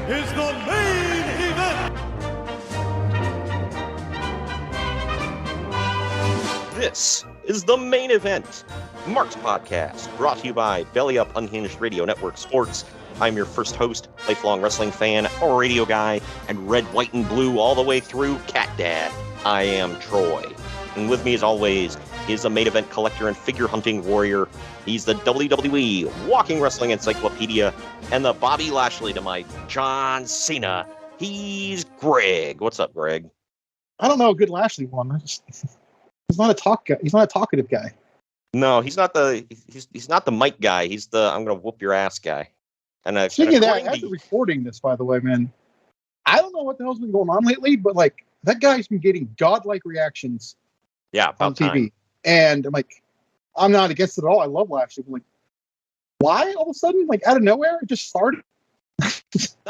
Is the main event. This is the main event. Mark's podcast, brought to you by Belly Up Unhinged Radio Network Sports. I'm your first host, lifelong wrestling fan, a radio guy, and red, white, and blue all the way through, Cat Dad. I am Troy. And with me, as always, is a main event collector and figure hunting warrior. He's the WWE Walking Wrestling Encyclopedia and the Bobby Lashley to my John Cena. He's Greg. What's up, Greg? I don't know a good Lashley one. He's not a talk guy. He's not a talkative guy. No, he's not the mic guy. He's the I'm gonna whoop your ass guy. And speaking of that, after recording this, by the way, man, I don't know what the hell's been going on lately, but like that guy's been getting godlike reactions. Yeah, on TV, time. And I'm like, I'm not against it at all. I love Lashley. But like, why all of a sudden, like out of nowhere, it just started?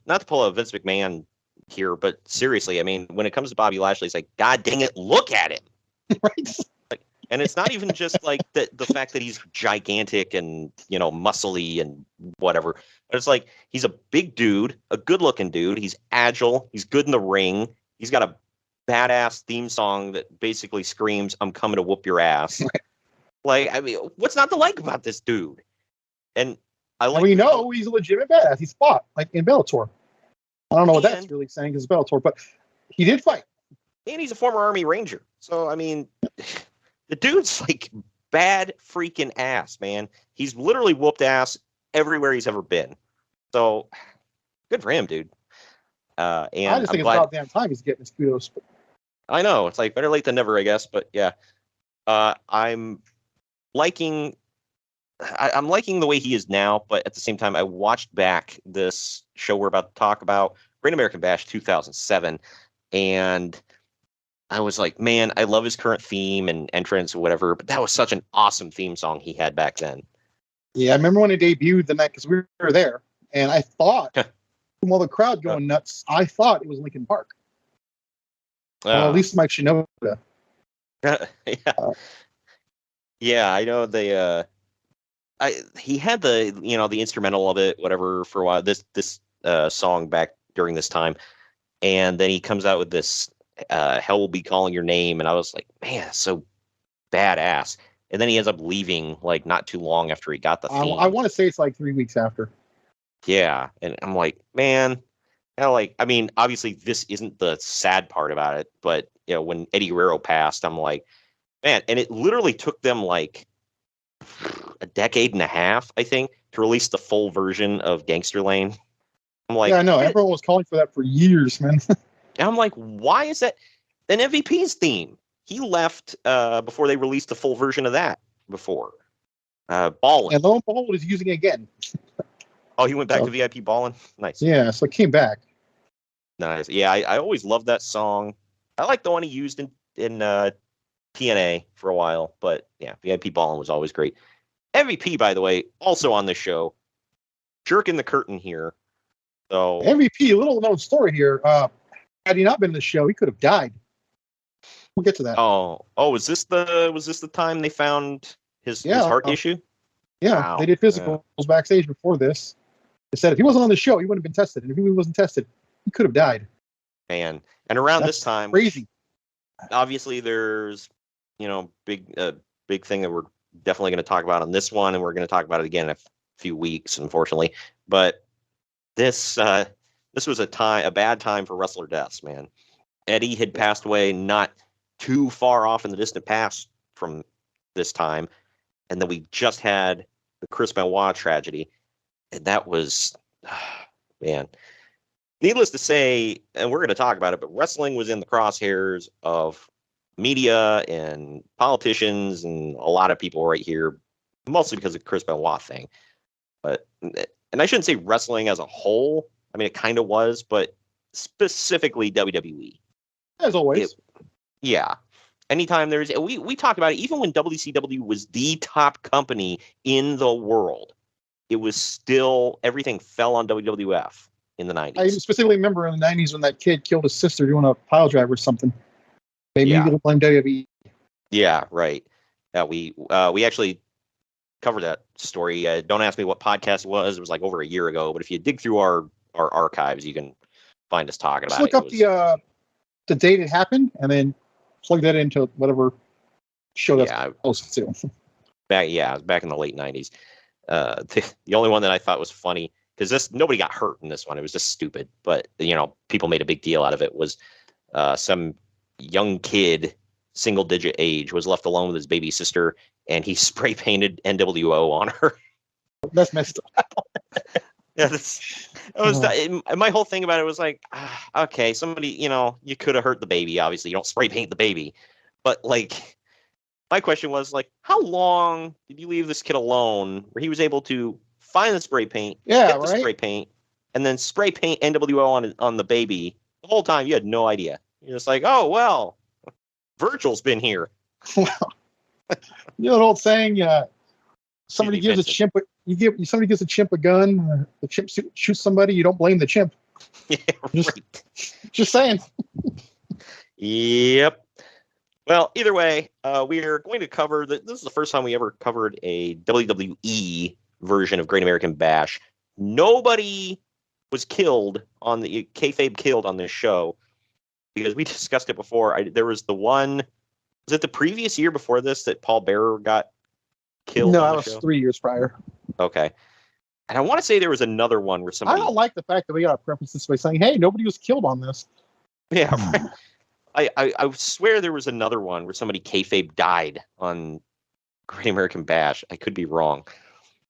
Not to pull a Vince McMahon here, but seriously, I mean, when it comes to Bobby Lashley, it's like, God dang it, look at him. Right. Like, and it's not even just like the fact that he's gigantic and, you know, muscly and whatever. But it's like, he's a big dude, a good looking dude. He's agile. He's good in the ring. He's got a badass theme song that basically screams, I'm coming to whoop your ass. Like, I mean, what's not to like about this dude? And I like. We know he's a legitimate badass. He's fought like in Bellator. I don't know what that's really saying because Bellator, but he did fight. And he's a former Army Ranger. So, I mean, the dude's like bad freaking ass, man. He's literally whooped ass everywhere he's ever been. So, good for him, dude. And I just think it's about damn time he's getting his kudos. I know. It's like better late than never, I guess. But yeah, I'm liking the way he is now. But at the same time, I watched back this show we're about to talk about, Great American Bash 2007, and I was like, man, I love his current theme and entrance or whatever. But that was such an awesome theme song he had back then. Yeah, I remember when it debuted the night because we were there, and I thought, from all the crowd going nuts, I thought it was Linkin Park. Well, at least Mike Shinoda. Yeah, I know he had the instrumental of it, whatever, for a while. This song back during this time, and then he comes out with this "Hell Will Be Calling Your Name," and I was like, man, that's so badass. And then he ends up leaving like not too long after he got the theme. I want to say it's like 3 weeks after. Yeah, and I'm like, man. Like, I mean, obviously this isn't the sad part about it, but you know, when Eddie Guerrero passed, I'm like, man, and it literally took them like a decade and a half, I think, to release the full version of Gangster Lane. I'm like, yeah, I know. Everyone was calling for that for years, man. And I'm like, why is that an MVP's theme? He left before they released the full version of that before. Ballin'. And lo and behold, he's using it again. Oh, he went back to VIP Ballin'? Nice. Yeah, so it came back. Nice. Yeah, I always loved that song. I like the one he used in TNA for a while, but yeah, VIP Ballin' was always great. MVP, by the way, also on the show, jerking the curtain here. So MVP, little known story here. Had he not been in the show, he could have died. We'll get to that. Oh, was this the time they found his heart issue? Yeah, wow. They did physicals backstage before this. They said if he wasn't on the show, he wouldn't have been tested, and if he wasn't tested, he could have died. Man, and around this time, crazy. Obviously, there's big thing that we're definitely going to talk about on this one, and we're going to talk about it again in a few weeks, unfortunately. But this was a bad time for wrestler deaths, man. Eddie had passed away not too far off in the distant past from this time, and then we just had the Chris Benoit tragedy, and that was, man. Needless to say, and we're going to talk about it, but wrestling was in the crosshairs of media and politicians and a lot of people right here, mostly because of the Chris Benoit thing. And I shouldn't say wrestling as a whole. I mean, it kind of was, but specifically WWE. As always. Yeah. Anytime we talked about it, even when WCW was the top company in the world, it was still, everything fell on WWF. in the 90s. I specifically remember in the 90s when that kid killed his sister doing a pile drive or something. Maybe people blame WWE. Yeah, right. We actually covered that story. Don't ask me what podcast it was. It was like over a year ago. But if you dig through our archives, you can find us talking about it. Just look up the date it happened and then plug that into whatever show that's close to. It was back in the late 90s. The only one that I thought was funny, because nobody got hurt in this one. It was just stupid. But, people made a big deal out of it, was some young kid, single-digit age, was left alone with his baby sister, and he spray painted NWO on her. That's messed up. Yeah, my whole thing about it was like, okay, somebody, you could have hurt the baby. Obviously, you don't spray paint the baby, but like, my question was like, how long did you leave this kid alone where he was able to find the spray paint, get the spray paint, and then spray paint NWO on the baby the whole time? You had no idea. You're just like, oh well, Virgil's been here. Well, you know the old saying, somebody gives a chimp a gun, the chimp shoots somebody, you don't blame the chimp. Yeah, just saying. Yep. Well, either way, we are going to cover this is the first time we ever covered a WWE version of Great American Bash. Nobody was killed on the kayfabe killed on this show, because we discussed it before. There was the one, was it the previous year before this that Paul Bearer got killed? No, that was 3 years prior. Okay. And I want to say there was another one where somebody... I don't like the fact that we got to preface this by saying, hey, nobody was killed on this. Yeah, right. I swear there was another one where somebody kayfabe died on Great American Bash. I could be wrong.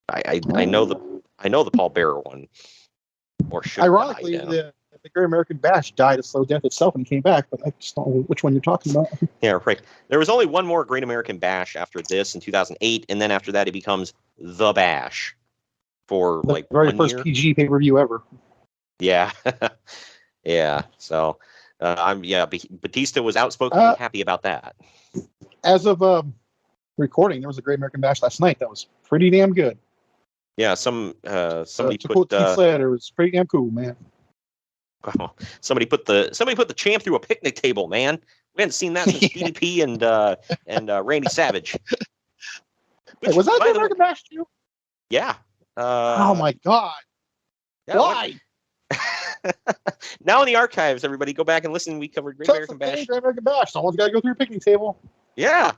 I know the Paul Bearer one. Or should ironically, the Great American Bash died a slow death itself and came back, but I just don't know which one you're talking about. Yeah, right. There was only one more Great American Bash after this in 2008, and then after that it becomes The Bash for the like very 1 first year. PG pay-per-view ever. Yeah. Yeah. So Batista was outspokenly happy about that. As of recording, there was a Great American Bash last night that was pretty damn good. Yeah, somebody to put quote Keith Slater, it was pretty damn cool, man. Oh, somebody put the champ through a picnic table, man. We hadn't seen that since DDP and Randy Savage. Which, was that the American Bash too? Yeah. Oh my God! Yeah, why? Now in the archives, everybody go back and listen. We covered Great American Bash. Great American Bash. Someone's got to go through a picnic table. Yeah,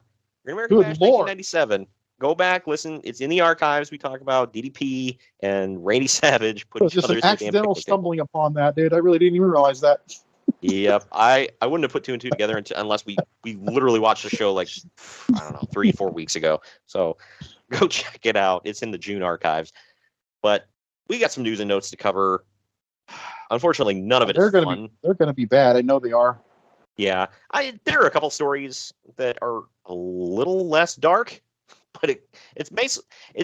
Great American Good Bash, Lord. 1997. Go back, listen. It's in the archives. We talk about DDP and Randy Savage. It was just an accidental stumbling upon that, dude. I really didn't even realize that. Yep, I wouldn't have put two and two together unless we literally watched the show like, I don't know, 3-4 weeks ago. So go check it out. It's in the June archives. But we got some news and notes to cover. Unfortunately, none of it is fun. They're going to be bad. I know they are. Yeah, there are a couple stories that are a little less dark, but it's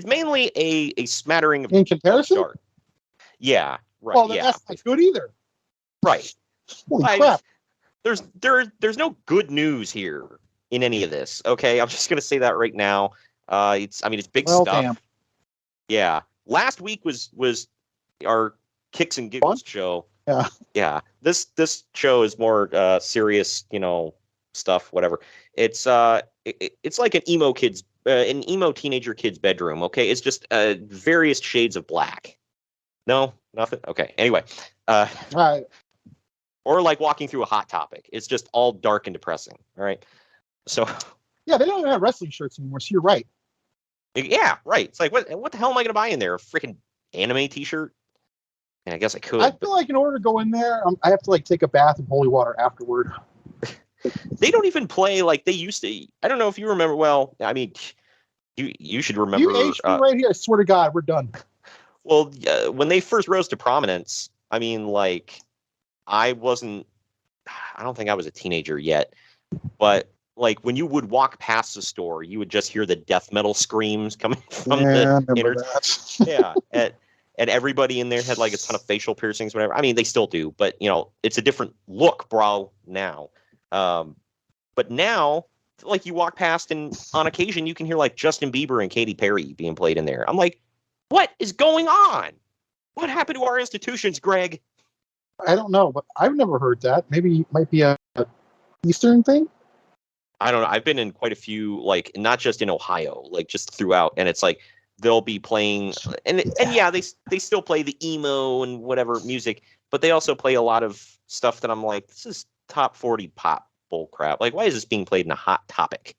mainly a smattering of in comparison. Dark. Yeah, right. Well, yeah, that's not good either. Right. Holy crap! There's no good news here in any of this. Okay, I'm just gonna say that right now. It's big stuff. Damn. Yeah. Last week was our Kicks and Giggles show. Yeah. Yeah. This show is more serious, stuff, whatever. It's like an emo teenager kid's bedroom, okay? It's just various shades of black. No, nothing. Okay. Anyway, All right. Or like walking through a Hot Topic. It's just all dark and depressing. All right. So yeah, they don't even have wrestling shirts anymore. So you're right. Yeah, right. It's like what the hell am I gonna buy in there? A freaking anime T-shirt? I guess I could. I feel like in order to go in there, I have to like take a bath in holy water afterward. They don't even play like they used to. I don't know if you remember. Well, I mean, you should remember. You aged me right here. I swear to God, we're done. Well, when they first rose to prominence, I mean, like, I don't think I was a teenager yet, but like when you would walk past the store, you would just hear the death metal screams coming from Yeah, and everybody in there had like a ton of facial piercings, whatever. I mean, they still do, but it's a different look, bro. Now, but now, like you walk past, and on occasion you can hear like Justin Bieber and Katy Perry being played in there. I'm like, what is going on? What happened to our institutions, Greg? I don't know, but I've never heard that. Maybe it might be a Eastern thing. I don't know. I've been in quite a few, like not just in Ohio, like just throughout, and it's like they'll be playing, and yeah, they still play the emo and whatever music, but they also play a lot of stuff that I'm like, this is top 40 pop bull crap. Like, why is this being played in a Hot Topic?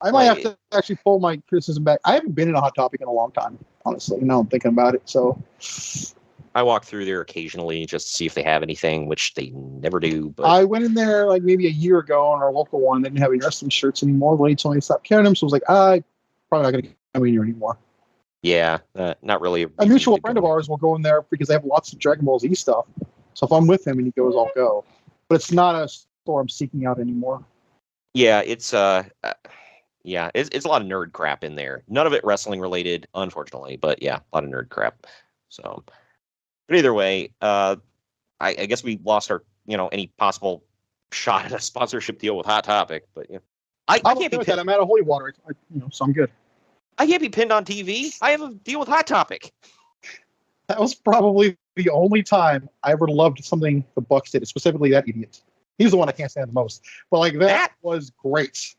I might have to actually pull my criticism back. I haven't been in a Hot Topic in a long time, honestly. Now I'm thinking about it. So I walk through there occasionally just to see if they have anything, which they never do. But I went in there like maybe a year ago on our local one. They didn't have any wrestling shirts anymore. The lady told me to stop carrying them. So I was like, I'm probably not going to come in here anymore. Yeah, not really. A mutual friend of ours will go in there because they have lots of Dragon Ball Z stuff. So if I'm with him and he goes, I'll go. But it's not a store I'm seeking out anymore. Yeah, it's it's a lot of nerd crap in there. None of it wrestling related, unfortunately. But yeah, a lot of nerd crap. So, but either way, I guess we lost our any possible shot at a sponsorship deal with Hot Topic. But I can't be pinned. I'm out of holy water, so I'm good. I can't be pinned on TV. I have a deal with Hot Topic. That was probably the only time I ever loved something the Bucks did, specifically that idiot. He's the one I can't stand the most. But like that was great.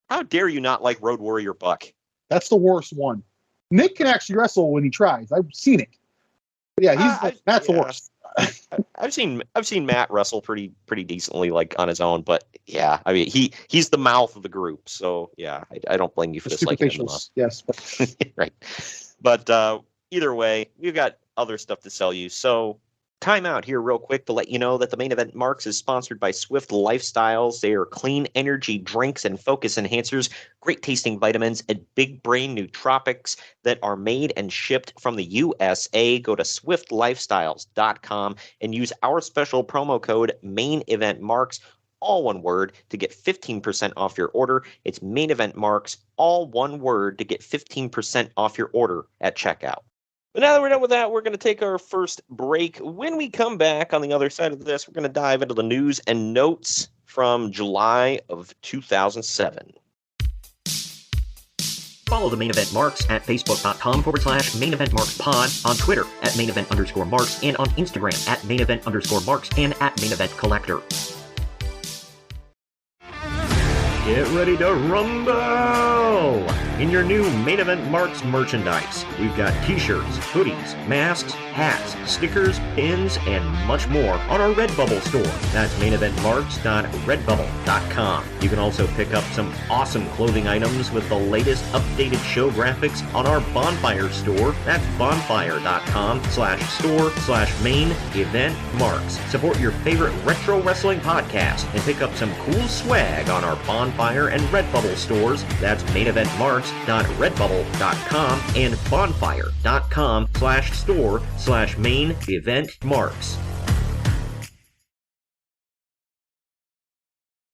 How dare you not like Road Warrior Buck? That's the worst one. Nick can actually wrestle when he tries. I've seen it. But yeah, that's the worst. I've seen Matt wrestle pretty decently, like on his own. But yeah, I mean he's the mouth of the group. So yeah, I don't blame you for disliking him. Yes, but right. But either way, we've got other stuff to sell you. So time out here real quick to let you know that the Main Event Marks is sponsored by Swift Lifestyles. They are clean energy drinks and focus enhancers, great tasting vitamins, and big brain nootropics that are made and shipped from the USA. Go to swiftlifestyles.com and use our special promo code Main Event Marks, all one word, to get 15% off your order. It's Main Event Marks, all one word, to get 15% off your order at checkout. But now that we're done with that, we're going to take our first break. When we come back on the other side of this, we're going to dive into the news and notes from July of 2007. Follow the Main Event Marks at facebook.com/Main Event Marks Pod, on Twitter at Main Event _Marks, and on Instagram at Main Event _Marks and at Main Event Collector. Get ready to rumble in your new Main Event Marks merchandise. We've got t-shirts, hoodies, masks, hats, stickers, pins, and much more on our Redbubble store. That's maineventmarks.redbubble.com. You can also pick up some awesome clothing items with the latest updated show graphics on our Bonfire store. That's bonfire.com/store/Main Event Marks. Support your favorite retro wrestling podcast and pick up some cool swag on our Bonfire and Redbubble stores. That's maineventmarks.redbubble.com and bonfire.com/store/Main Event Marks.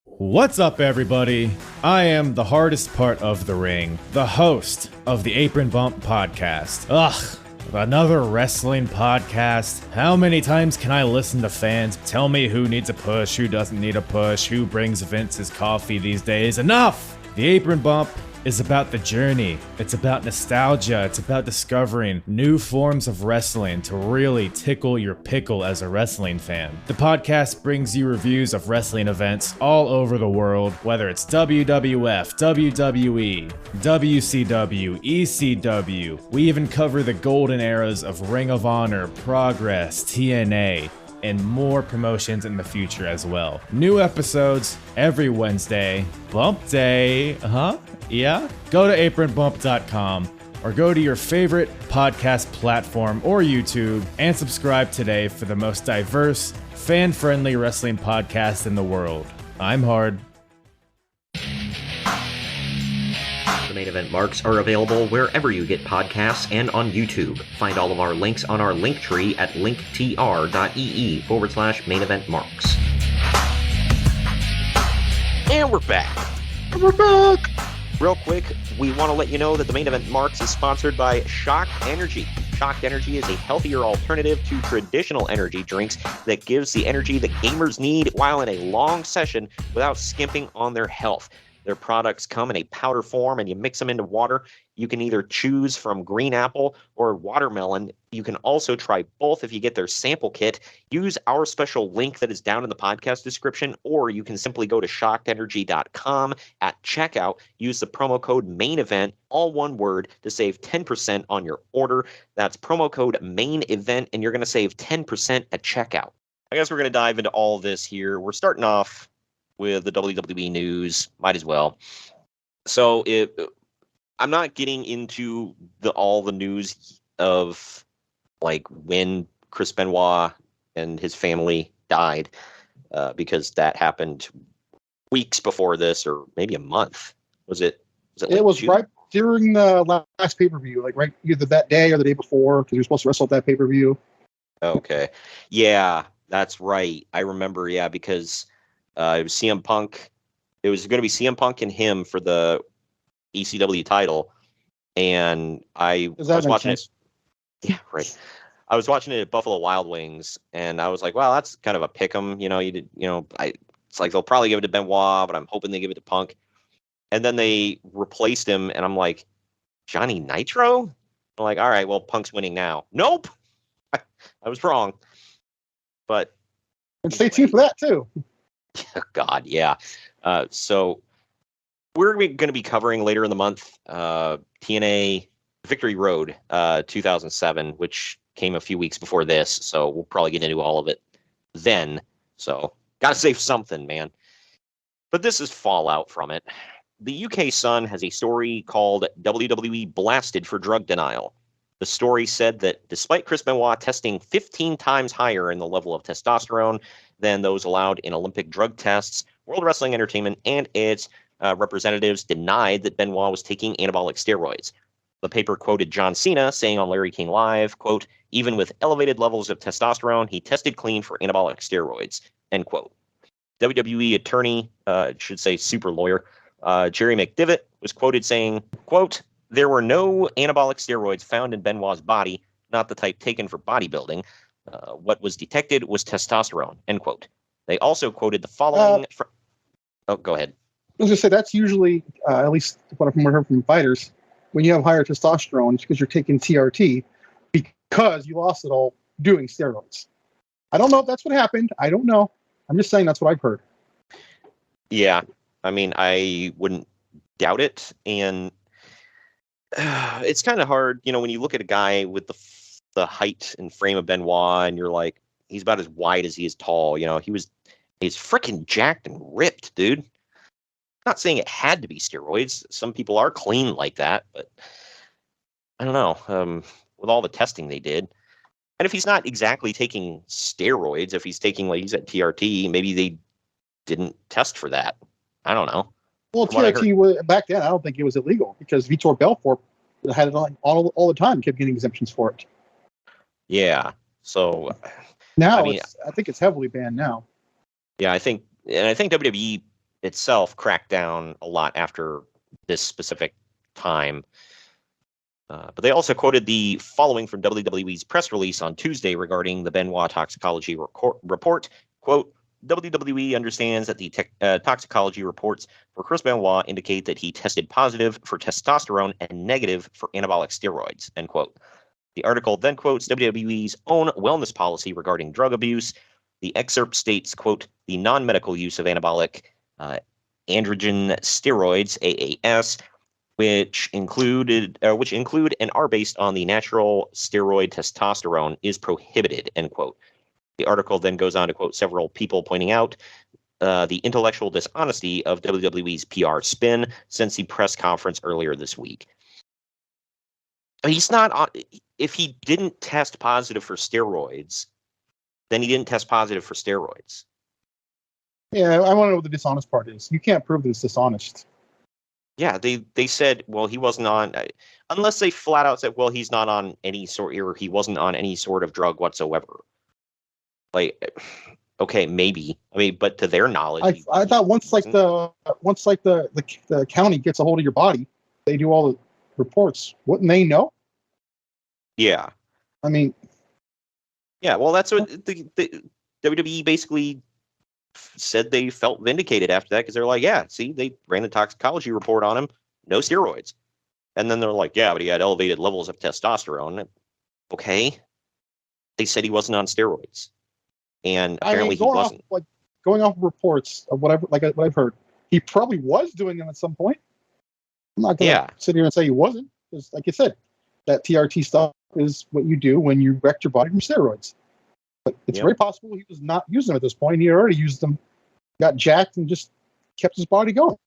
What's up, everybody? I am the hardest part of the ring, the host of the Apron Bump podcast. Ugh, another wrestling podcast. How many times can I listen to fans tell me who needs a push, who doesn't need a push, who brings Vince's coffee these days? Enough! The Apron Bump is about the journey. It's about nostalgia. It's about discovering new forms of wrestling to really tickle your pickle as a wrestling fan. The podcast brings you reviews of wrestling events all over the world, whether it's WWF, WWE, WCW, ECW. We even cover the golden eras of Ring of Honor, Progress, TNA, and more promotions in the future as well. New episodes every Wednesday. Bump Day, yeah? Go to apronbump.com or go to your favorite podcast platform or YouTube and subscribe today for the most diverse, fan-friendly wrestling podcast in the world. I'm Hard. The Main Event Marks are available wherever you get podcasts and on YouTube. Find all of our links on our link tree at linktr.ee/Main Event Marks. And we're back. Real quick, we want to let you know that the Main Event Marks is sponsored by Shock Energy. Shock Energy is a healthier alternative to traditional energy drinks that gives the energy that gamers need while in a long session without skimping on their health. Their products come in a powder form and you mix them into water. You can either choose from green apple or watermelon. You can also try both if you get their sample kit. Use our special link that is down in the podcast description, or you can simply go to shockedenergy.com at checkout. Use the promo code main event, all one word, to save 10% on your order. That's promo code main event, and you're going to save 10% at checkout. I guess we're going to dive into all this here. We're starting off with the WWE news, might as well. So I'm not getting into all the news of like when Chris Benoit and his family died, because that happened weeks before this, or maybe a month. Was it? Like it was June? right during the last pay-per-view, like right either that day or the day before, because you're supposed to wrestle at that pay-per-view. Okay, yeah, that's right. I remember, yeah, because it was CM Punk. It was going to be CM Punk and him for the ECW title, and I was watching it. Yeah, right. I was watching it at Buffalo Wild Wings, and I was like, "Wow, that's kind of a pick'em." It's like they'll probably give it to Benoit, but I'm hoping they give it to Punk. And then they replaced him, and I'm like, Johnny Nitro? I'm like, all right, well, Punk's winning now. Nope, I was wrong. But and stay tuned for that too. God, yeah. So we're going to be covering later in the month TNA Victory Road 2007, which came a few weeks before this. So we'll probably get into all of it then. So got to save something, man. But this is fallout from it. The UK Sun has a story called WWE Blasted for Drug Denial. The story said that despite Chris Benoit testing 15 times higher in the level of testosterone than those allowed in Olympic drug tests, World Wrestling Entertainment and its representatives denied that Benoit was taking anabolic steroids. The paper quoted John Cena saying on Larry King Live, quote, "Even with elevated levels of testosterone, he tested clean for anabolic steroids," end quote. WWE attorney, should say super lawyer, Jerry McDivitt was quoted saying, quote, "There were no anabolic steroids found in Benoit's body, not the type taken for bodybuilding. What was detected was testosterone," end quote. They also quoted the following. Go ahead. I was going to say that's usually, at least what I've heard from fighters, when you have higher testosterone, it's because you're taking TRT because you lost it all doing steroids. I don't know if that's what happened. I don't know. I'm just saying that's what I've heard. Yeah, I mean, I wouldn't doubt it, and it's kind of hard, when you look at a guy with the height and frame of Benoit, and you're like, he's about as wide as he is tall. He's freaking jacked and ripped, dude. Not saying it had to be steroids. Some people are clean like that, but I don't know. With all the testing they did, and if he's not exactly taking steroids, if he's taking, like you said, TRT, maybe they didn't test for that. I don't know. Well, TRT was, back then, I don't think it was illegal because Vitor Belfort had it all the time, kept getting exemptions for it. Yeah. So now I think it's heavily banned now. Yeah, I think WWE itself cracked down a lot after this specific time. But they also quoted the following from WWE's press release on Tuesday regarding the Benoit toxicology report. Quote, "WWE understands that the toxicology reports for Chris Benoit indicate that he tested positive for testosterone and negative for anabolic steroids," end quote. The article then quotes WWE's own wellness policy regarding drug abuse. The excerpt states, quote, "The non-medical use of anabolic androgen steroids, AAS, which include and are based on the natural steroid testosterone, is prohibited," end quote. The article then goes on to quote several people pointing out the intellectual dishonesty of WWE's PR spin since the press conference earlier this week. He's not, if he didn't test positive for steroids, then he didn't test positive for steroids. Yeah, I want to know what the dishonest part is. You can't prove that it's dishonest. Yeah, they said, well, he wasn't on, unless they flat out said, well, he's not on any sort, or he wasn't on any sort of drug whatsoever. Like, okay, maybe. I mean, but to their knowledge, I thought once the county gets a hold of your body, they do all the reports. Wouldn't they know? Yeah. I mean, yeah. Well, that's what the WWE basically said they felt vindicated after that because they're like, yeah, see, they ran a toxicology report on him, no steroids. And then they're like, yeah, but he had elevated levels of testosterone. Okay. They said he wasn't on steroids. And apparently he wasn't. Going off of reports of what I've heard, he probably was doing them at some point. I'm not going to sit here and say he wasn't, because like I said, that TRT stuff is what you do when you wrecked your body from steroids. But it's very possible he was not using them at this point. He already used them, got jacked, and just kept his body going.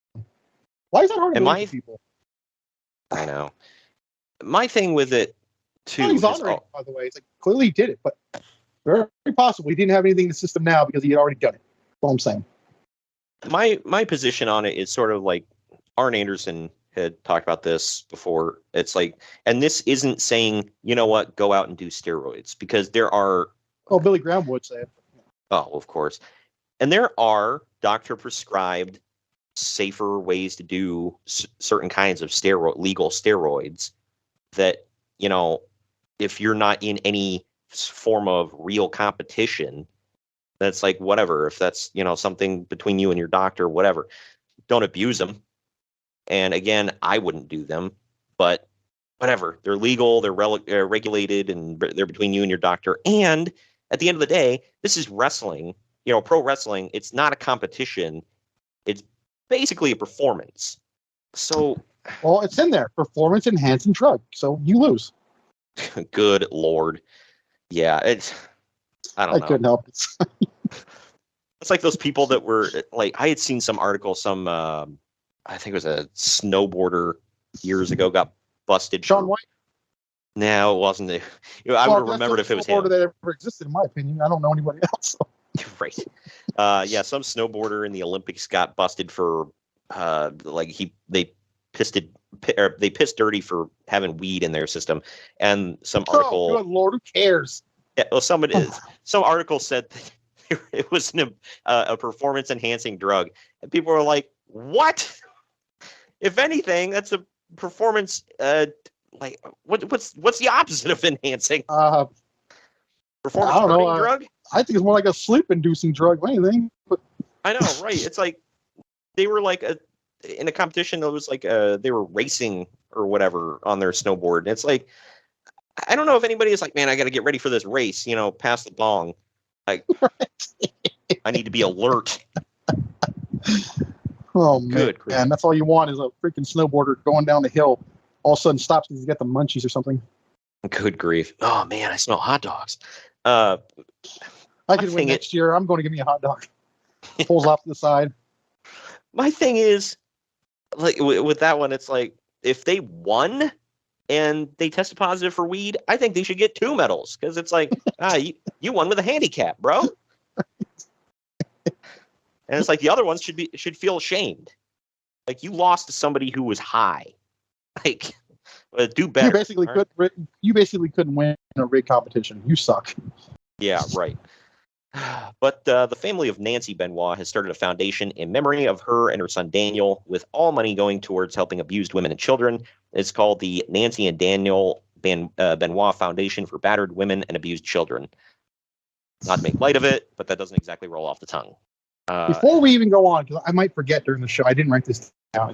Why is that hard to believe people? I know. My thing with it, too... He's exonerated, by the way. It's like, clearly he did it, but very possible he didn't have anything in the system now because he had already done it. That's all I'm saying. My position on it is sort of like Arn Anderson had talked about this before. It's like, and this isn't saying, you know what, go out and do steroids, because there are... Oh, Billy Graham would say it. Oh, of course. And there are doctor-prescribed, safer ways to do certain kinds of legal steroids that, you know, if you're not in any form of real competition, that's like, whatever. If that's, you know, something between you and your doctor, whatever, don't abuse them. And again, I wouldn't do them, but whatever. They're legal, they're regulated, and they're between you and your doctor. And at the end of the day, this is wrestling, you know, pro wrestling. It's not a competition. It's basically a performance. So, well, it's in there, performance enhancing drug. So you lose. Good Lord. Yeah, I don't know. I couldn't help it. It's like those people that were like, I had seen some article, I think it was a snowboarder years ago got busted. Shaun White? No, it wasn't. I would have remembered if it was him. That ever existed, in my opinion. I don't know anybody else. So. Right. Some snowboarder in the Olympics got busted for they pissed dirty for having weed in their system, and some article. Oh, good Lord, who cares? Yeah, well, some article said that it was a performance enhancing drug, and people were like, "What? If anything, that's a performance. What's the opposite of enhancing? Performance hurting drug? I think it's more like a sleep-inducing drug, if anything. But I know, right? It's like they were like in a competition that was like they were racing or whatever on their snowboard. And it's like, I don't know if anybody is like, man, I got to get ready for this race. You know, pass the bong. Like, I need to be alert. Oh man, that's all you want is a freaking snowboarder going down the hill. All of a sudden stops because he's got the munchies or something. Good grief! Oh man, I smell hot dogs. I could win next year. I'm going to give me a hot dog. Pulls off to the side. My thing is, like with that one, it's like if they won and they tested positive for weed, I think they should get 2 medals, because it's like, you won with a handicap, bro. And it's like the other ones should feel ashamed. Like, you lost to somebody who was high. Like, do better. You basically couldn't win a rig competition. You suck. Yeah, right. But the family of Nancy Benoit has started a foundation in memory of her and her son Daniel, with all money going towards helping abused women and children. It's called the Nancy and Daniel Benoit Foundation for Battered Women and Abused Children. Not to make light of it, but that doesn't exactly roll off the tongue. Before we even go on, because I might forget during the show, I didn't write this down.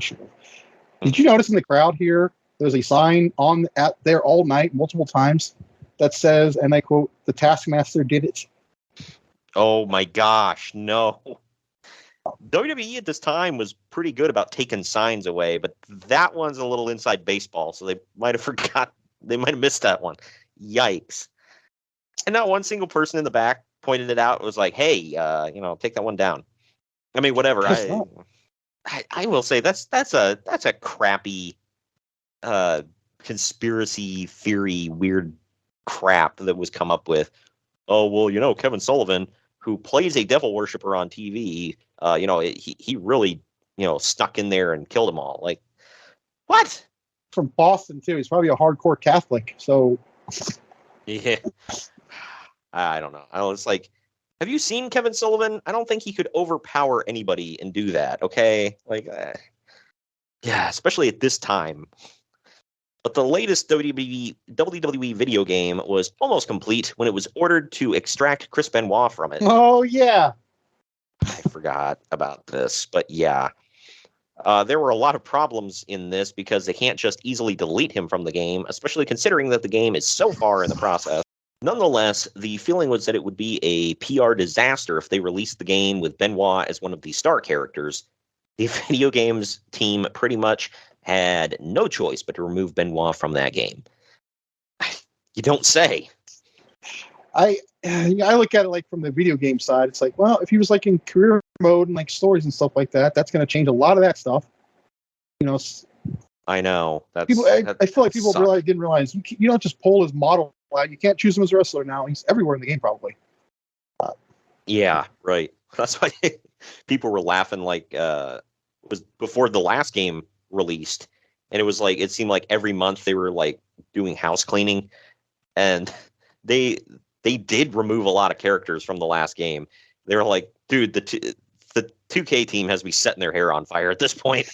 Did you notice in the crowd here, there's a sign out there all night, multiple times, that says, and I quote, "The Taskmaster did it." Oh my gosh, no. WWE at this time was pretty good about taking signs away, but that one's a little inside baseball, so they might have missed that one. Yikes. And not one single person in the back pointed it out. It was like, hey, take that one down. I mean, whatever. I will say that's a crappy conspiracy theory, weird crap that was come up with. Oh, well, Kevin Sullivan, who plays a devil worshiper on TV, he really, stuck in there and killed them all. Like, what? From Boston too. He's probably a hardcore Catholic. So, yeah, I don't know. It's like, have you seen Kevin Sullivan? I don't think he could overpower anybody and do that. Okay, like, yeah, especially at this time. But the latest WWE video game was almost complete when it was ordered to extract Chris Benoit from it. Oh, yeah. I forgot about this, but yeah. There were a lot of problems in this because they can't just easily delete him from the game, especially considering that the game is so far in the process. Nonetheless, the feeling was that it would be a PR disaster if they released the game with Benoit as one of the star characters. The video games team pretty much had no choice but to remove Benoit from that game. You don't say. I look at it like from the video game side. It's like, well, if he was like in career mode and like stories and stuff like that, that's going to change a lot of that stuff. You know, I know. I feel like people didn't realize you don't just pull his model out. You can't choose him as a wrestler now. He's everywhere in the game, probably. Yeah, right. That's why people were laughing. Like, it was before the last game released, and it was like it seemed like every month they were like doing house cleaning, and they did remove a lot of characters from the last game. They were like, dude, the 2K team has me setting their hair on fire at this point.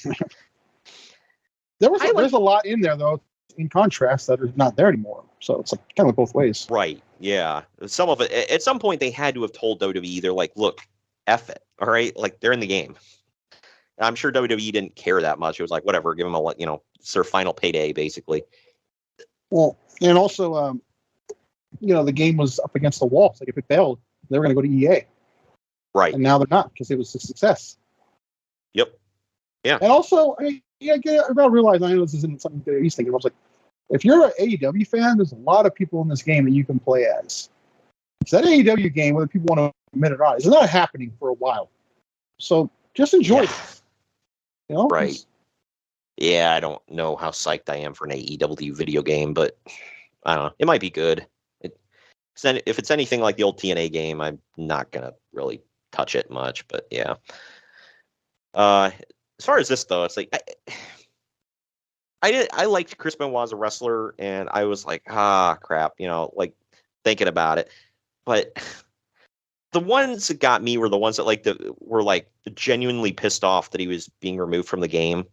There's a lot in there though. In contrast, that are not there anymore. So it's like kind of both ways. Right. Yeah. Some of it at some point they had to have told WWE, they're like, look, F it. All right. Like they're in the game. I'm sure WWE didn't care that much. It was like, whatever, give them a, it's their final payday, basically. Well, and also, the game was up against the wall. It's like if it failed, they were going to go to EA. Right. And now they're not because it was a success. Yep. Yeah. And also, I gotta realize, I know this isn't something that he's thinking. I was like, if you're an AEW fan, there's a lot of people in this game that you can play as. So that AEW game, whether people want to admit it or not, is not happening for a while. So just enjoy it. Right. Yeah, I don't know how psyched I am for an AEW video game, but I don't know. It might be good. If it's anything like the old TNA game, I'm not going to really touch it much, but yeah. As far as this, though, it's like I liked Chris Benoit as a wrestler, and I was like, crap, like thinking about it. But the ones that got me were the ones that were genuinely pissed off that he was being removed from the game.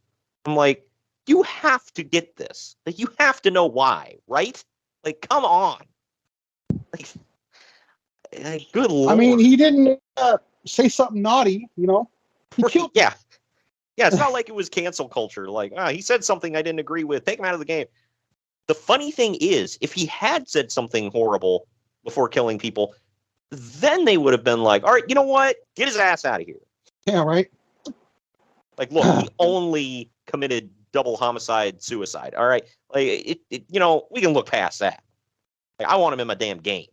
I'm like, you have to get this. Like, you have to know why, right? Like, come on. Like good lord. I mean, he didn't say something naughty, He killed. Yeah. Yeah, it's not like it was cancel culture. Like, he said something I didn't agree with. Take him out of the game. The funny thing is, if he had said something horrible before killing people, then they would have been like, all right, you know what? Get his ass out of here. Yeah, right. Like, look, he only committed double homicide suicide. All right. Like, we can look past that. Like, I want him in my damn game.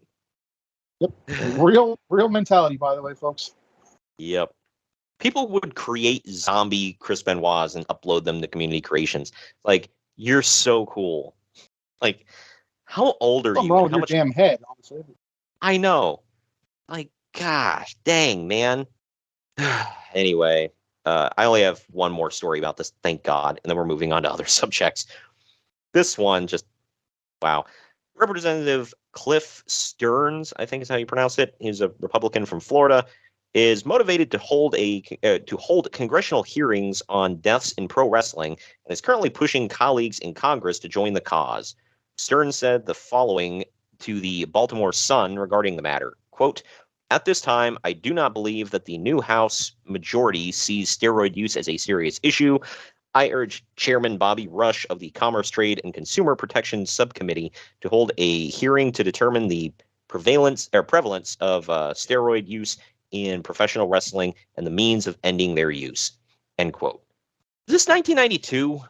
Yep. Real mentality, by the way, folks. Yep. People would create zombie Chris Benoits and upload them to community creations. Like, you're so cool. Like, how old are you? Wrong with your damn head, honestly. I know. Like, gosh, dang, man. Anyway, I only have one more story about this, thank God, and then we're moving on to other subjects. This one, just, wow. Representative Cliff Stearns, I think is how you pronounce it. He's a Republican from Florida. Is motivated to hold congressional hearings on deaths in pro wrestling and is currently pushing colleagues in Congress to join the cause. Stearns said the following to the Baltimore Sun regarding the matter, quote, "At this time, I do not believe that the new House majority sees steroid use as a serious issue. I urge Chairman Bobby Rush of the Commerce, Trade, and Consumer Protection Subcommittee to hold a hearing to determine the prevalence of steroid use in professional wrestling and the means of ending their use." End quote. Is this 1992?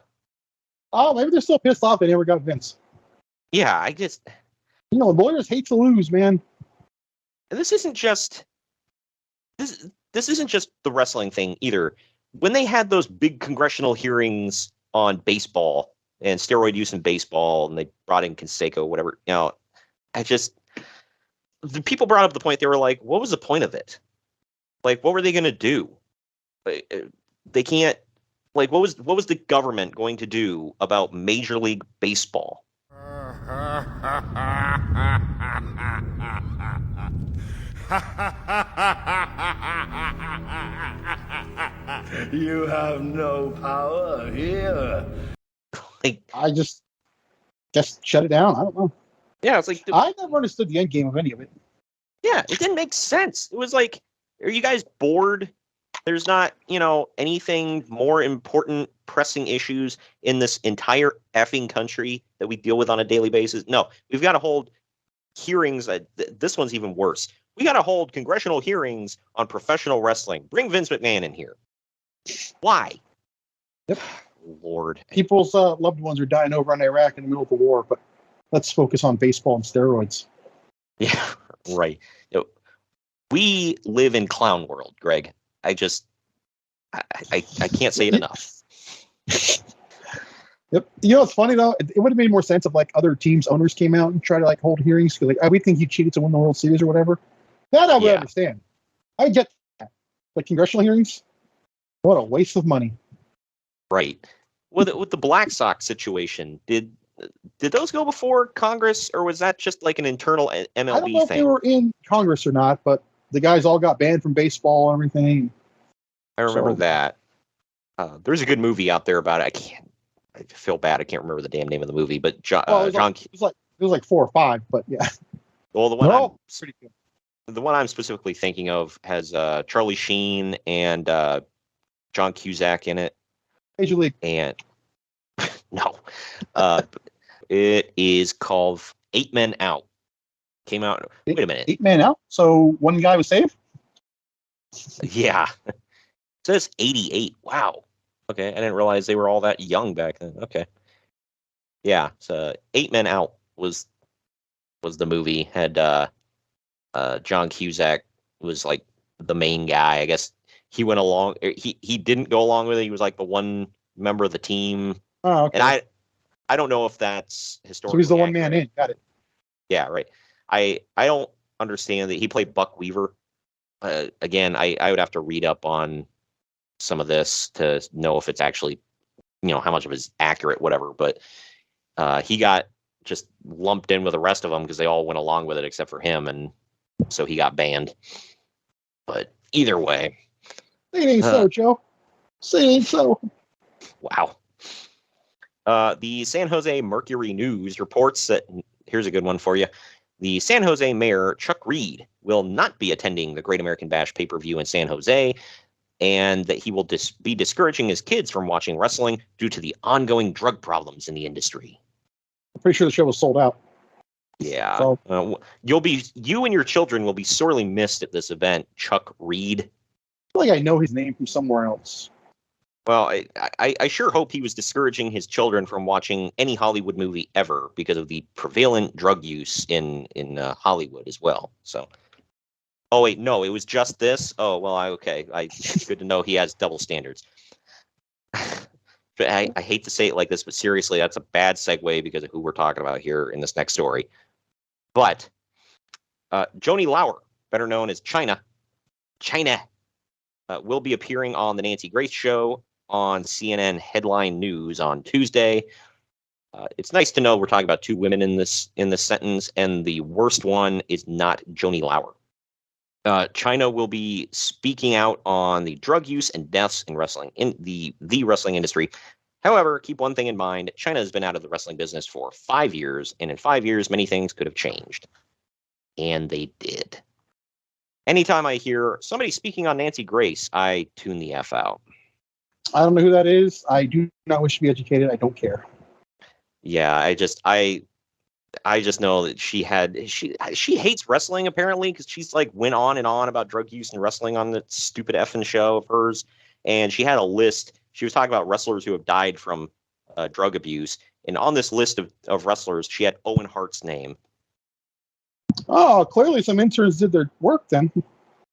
Oh, maybe they're still pissed off they never got Vince. Yeah, I just... lawyers hate to lose, man. And this isn't just... This isn't just the wrestling thing either. When they had those big congressional hearings on baseball and steroid use in baseball, and they brought in Canseco, whatever, the people brought up the point, they were like, what was the point of it? Like, what were they going to do? They can't, what was the government going to do about Major League Baseball? You have no power here. I just shut it down. I don't know. Yeah, it's like... I never understood the end game of any of it. Yeah, it didn't make sense. It was like, Are you guys bored? There's not, anything more important, pressing issues in this entire effing country that we deal with on a daily basis. No, we've got to hold hearings. This one's even worse. We got to hold congressional hearings on professional wrestling. Bring Vince McMahon in here. Why? Yep. Lord. People's loved ones are dying over in Iraq in the middle of the war, but let's focus on baseball and steroids. Yeah, right. We live in clown world, Greg. I can't say it enough. Yep. It's funny though. It would have made more sense if like other teams' owners came out and tried to like hold hearings because like we think he cheated to win the World Series or whatever. That I would understand. I get that. But congressional hearings, what a waste of money. Right. With the Black Sox situation, did those go before Congress, or was that just like an internal MLB thing? I don't know if they were in Congress or not, but the guys all got banned from baseball and everything. I remember that. There's a good movie out there about it. I feel bad. I can't remember the damn name of the movie, but John. It was like 4 or 5, but yeah. Well, pretty good. The one I'm specifically thinking of has Charlie Sheen and John Cusack in it. Major League. And no, it is called 8 Men Out. Came out. Wait a minute. 8 Men Out. So one guy was saved. Yeah. It says 88. Wow. Okay, I didn't realize they were all that young back then. Okay. Yeah, so 8 Men Out was the movie. Had John Cusack was like the main guy. I guess he went along. He didn't go along with it. He was like the one member of the team. Oh, okay. And I don't know if that's historical. So he's the one man in. Got it. Yeah, right. I don't understand that he played Buck Weaver. Again, I would have to read up on some of this to know if it's actually, how much of it is accurate, whatever. But he got just lumped in with the rest of them because they all went along with it except for him, and so he got banned. But either way, say it ain't so, Joe. Say it ain't so. Wow. The San Jose Mercury News reports that, here's a good one for you. The San Jose mayor, Chuck Reed, will not be attending the Great American Bash pay-per-view in San Jose, and that he will be discouraging his kids from watching wrestling due to the ongoing drug problems in the industry. I'm pretty sure the show was sold out. Yeah. So, you and your children will be sorely missed at this event, Chuck Reed. I feel like I know his name from somewhere else. Well, I sure hope he was discouraging his children from watching any Hollywood movie ever because of the prevalent drug use in Hollywood as well. So, oh wait, no, it was just this. Oh well, okay. It's good to know he has double standards. But I hate to say it like this, but seriously, that's a bad segue because of who we're talking about here in this next story. But Joanie Laurer, better known as Chyna, will be appearing on the Nancy Grace Show on CNN Headline News on Tuesday. It's nice to know we're talking about two women in this sentence, and the worst one is not Joanie Laurer. Chyna will be speaking out on the drug use and deaths in wrestling in the wrestling industry. However, keep one thing in mind: Chyna has been out of the wrestling business for 5 years, and in 5 years, many things could have changed, and they did. Anytime I hear somebody speaking on Nancy Grace, I tune the F out. I don't know who that is. I do not wish to be educated. I don't care. Yeah, I just know that she hates wrestling apparently because she's like went on and on about drug use and wrestling on that stupid effing show of hers, and she had a list. She was talking about wrestlers who have died from drug abuse, and on this list of wrestlers, she had Owen Hart's name. Oh, clearly some interns did their work then.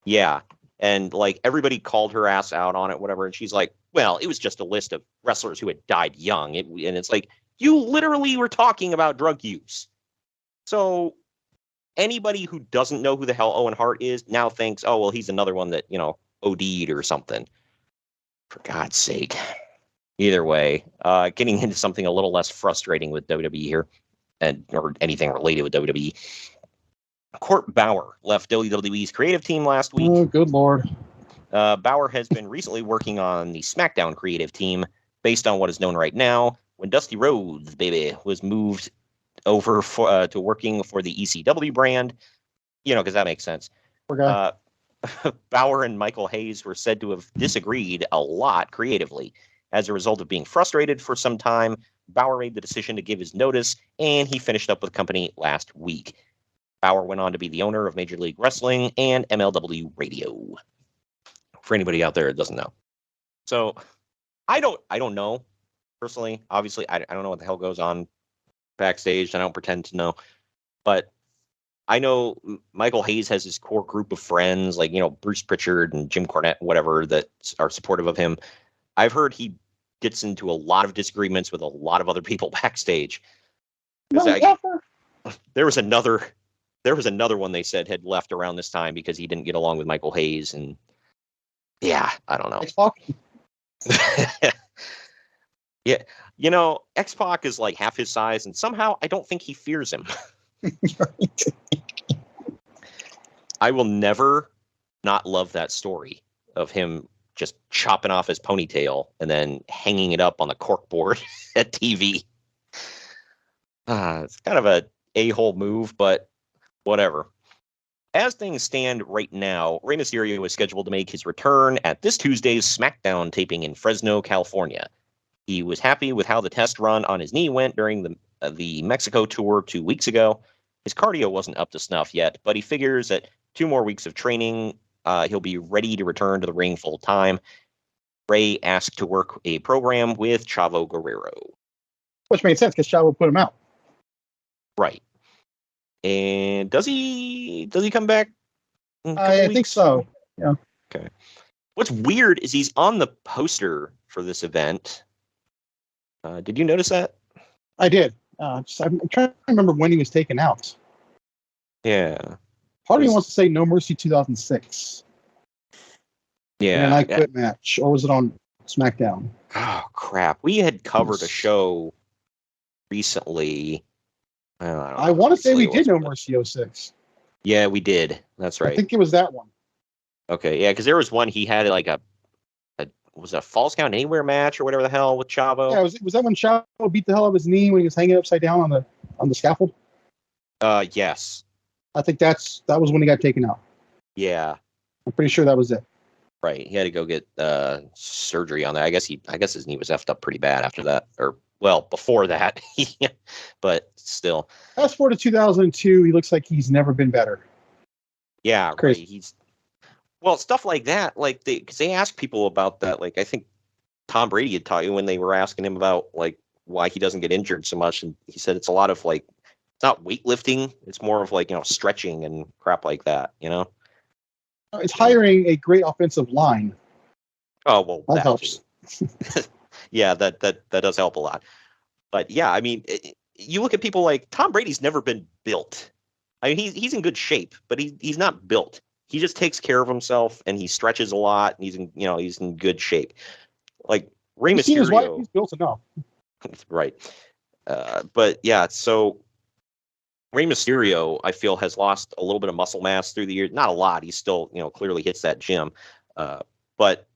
Yeah, and like everybody called her ass out on it, whatever, and she's like, well, it was just a list of wrestlers who had died young. And it's like, you literally were talking about drug use. So anybody who doesn't know who the hell Owen Hart is now thinks, oh, well, he's another one that, OD'd or something. For God's sake. Either way, getting into something a little less frustrating with WWE here, or anything related with WWE. Court Bauer left WWE's creative team last week. Oh, good Lord. Bauer has been recently working on the SmackDown creative team based on what is known right now. When Dusty Rhodes, baby, was moved over to working for the ECW brand, because that makes sense. Bauer and Michael Hayes were said to have disagreed a lot creatively. As a result of being frustrated for some time, Bauer made the decision to give his notice, and he finished up with the company last week. Bauer went on to be the owner of Major League Wrestling and MLW Radio. For anybody out there that doesn't know. So I don't know personally. Obviously, I don't know what the hell goes on backstage. I don't pretend to know. But I know Michael Hayes has his core group of friends, like, Bruce Pritchard and Jim Cornette, whatever, that are supportive of him. I've heard he gets into a lot of disagreements with a lot of other people backstage. There was another one they said had left around this time because he didn't get along with Michael Hayes, and yeah, I don't know. Yeah, X-Pac is like half his size, and somehow I don't think he fears him. I will never not love that story of him just chopping off his ponytail and then hanging it up on the corkboard at TV. It's kind of a a-hole move, but whatever. As things stand right now, Rey Mysterio is scheduled to make his return at this Tuesday's SmackDown taping in Fresno, California. He was happy with how the test run on his knee went during the Mexico tour 2 weeks ago. His cardio wasn't up to snuff yet, but he figures that 2 more weeks of training, he'll be ready to return to the ring full time. Rey asked to work a program with Chavo Guerrero. Which made sense because Chavo put him out. Right. And does he come back? I think so. Yeah. Okay. What's weird is he's on the poster for this event. Did you notice that? I did. I'm trying to remember when he was taken out. Yeah. Part of me wants to say No Mercy 2006. Yeah. And I Quit match. Or was it on SmackDown? Oh, crap. We had covered a show recently. I want to say we did No Mercy 06. Yeah, we did. That's right. I think it was that one. Okay, yeah, because there was one he had like a Falls Count Anywhere match or whatever the hell with Chavo. Yeah, was that when Chavo beat the hell out of his knee when he was hanging upside down on the scaffold? Yes. I think that was when he got taken out. Yeah. I'm pretty sure that was it. Right. He had to go get surgery on that. I guess his knee was effed up pretty bad after that, or well, before that. But still. Fast forward to 2002, he looks like he's never been better. Yeah, crazy. Right. Well, stuff like that, like because they ask people about that. Like I think Tom Brady had taught you when they were asking him about like why he doesn't get injured so much, and he said it's a lot of like it's not weightlifting, it's more of like stretching and crap like that. It's hiring a great offensive line. Oh well, that helps. Yeah, that does help a lot. But yeah, I mean, you look at people like Tom Brady's never been built. I mean, he's in good shape, but he's not built. He just takes care of himself and he stretches a lot and he's in good shape. Like Rey Mysterio, he's built enough. Right. But yeah, so Rey Mysterio, I feel, has lost a little bit of muscle mass through the years. Not a lot. He still, clearly hits that gym. But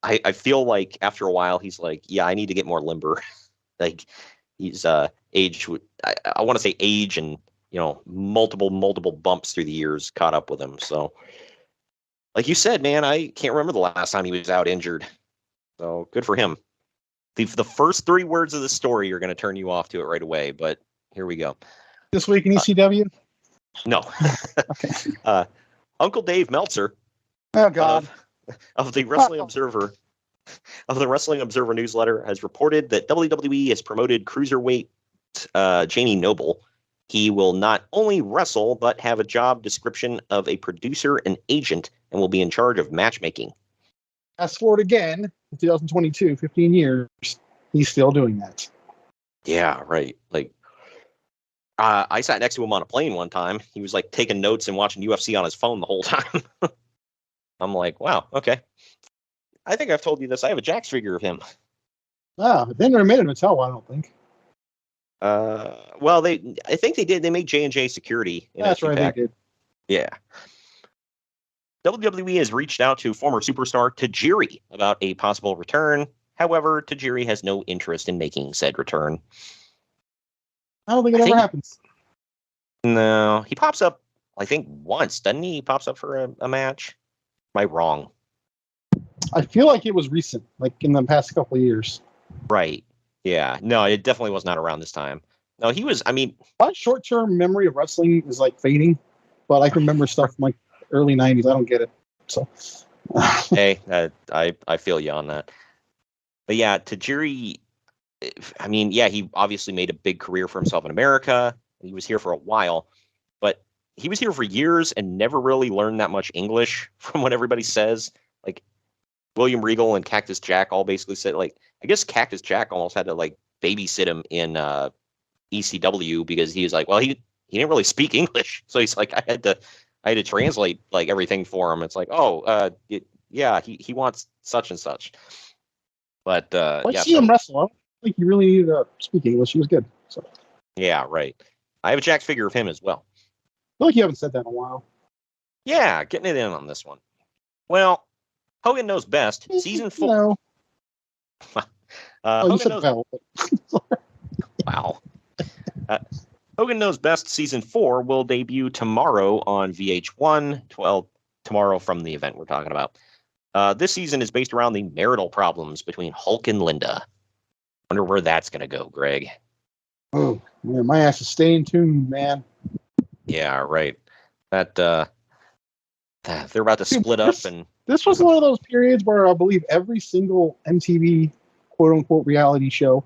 I feel like after a while, he's like, yeah, I need to get more limber. Like he's age. I want to say age and, multiple bumps through the years caught up with him. So like you said, man, I can't remember the last time he was out injured. So good for him. The first 3 words of the story are going to turn you off to it right away, but here we go. This week in ECW? No. Okay. Uncle Dave Meltzer. Oh, God. Of the Wrestling Observer. Of the Wrestling Observer newsletter has reported that WWE has promoted Cruiserweight Jamie Noble. He will not only wrestle, but have a job description of a producer and agent and will be in charge of matchmaking. Fast forward again, in 2022, 15 years, he's still doing that. Yeah, right. Like, I sat next to him on a plane one time. He was like taking notes and watching UFC on his phone the whole time. I'm like, wow, okay. I think I've told you this. I have a Jax figure of him. They never made him a tell, I don't think. Well, I think they did. They made J&J Security. That's right, they did. Yeah. WWE has reached out to former superstar Tajiri about a possible return. However, Tajiri has no interest in making said return. I don't think it ever happens. No, he pops up, I think, once, doesn't he? He pops up for a match. I wrong? I feel like it was recent, like in the past couple of years. Right. Yeah. No, it definitely was not around this time. No, he was. I mean, My short-term memory of wrestling is like fading, but I can remember stuff from like early '90s. I don't get it. So, hey, I feel you on that. But yeah, to Jerry, I mean, yeah, he obviously made a big career for himself in America. He was here for a while, but he was here for years and never really learned that much English from what everybody says. Like William Regal and Cactus Jack all basically said, like, I guess Cactus Jack almost had to like babysit him in ECW because he was like, well, he didn't really speak English, so he's like, I had to translate like everything for him. It's like, yeah, he wants such and such. But let's see him wrestle. I don't think he really needed to speak English. He was good. So yeah, right. I have a Jack figure of him as well. I feel like you haven't said that in a while. Yeah, getting it in on this one. Well, Hogan Knows Best, season 4. No. You Hogan said knows, Bell. wow. Hogan Knows Best season 4 will debut tomorrow on VH1. Well, tomorrow from the event we're talking about. This season is based around the marital problems between Hulk and Linda. Wonder where that's going to go, Greg. Oh, man, my ass is staying tuned, man. Yeah, right. That they're about to split up, and This was one of those periods where I believe every single MTV quote unquote reality show,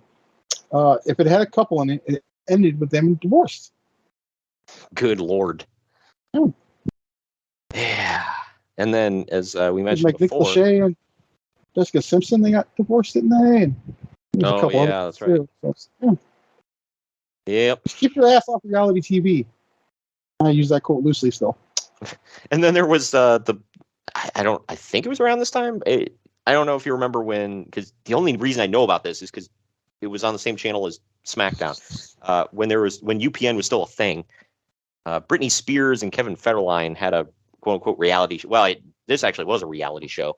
if it had a couple in it, it ended with them divorced. good Lord. Oh. Yeah. And then, as we mentioned Like Nick before, Lachey and Jessica Simpson, they got divorced, didn't they? And there's Oh, yeah, others that's right. too. So, yeah. Yep. Just keep your ass off reality TV. I use that quote loosely still. And then there was I think it was around this time. I don't know if you remember when, because the only reason I know about this is because it was on the same channel as SmackDown. When UPN was still a thing, Britney Spears and Kevin Federline had a quote unquote reality show. Well, this actually was a reality show.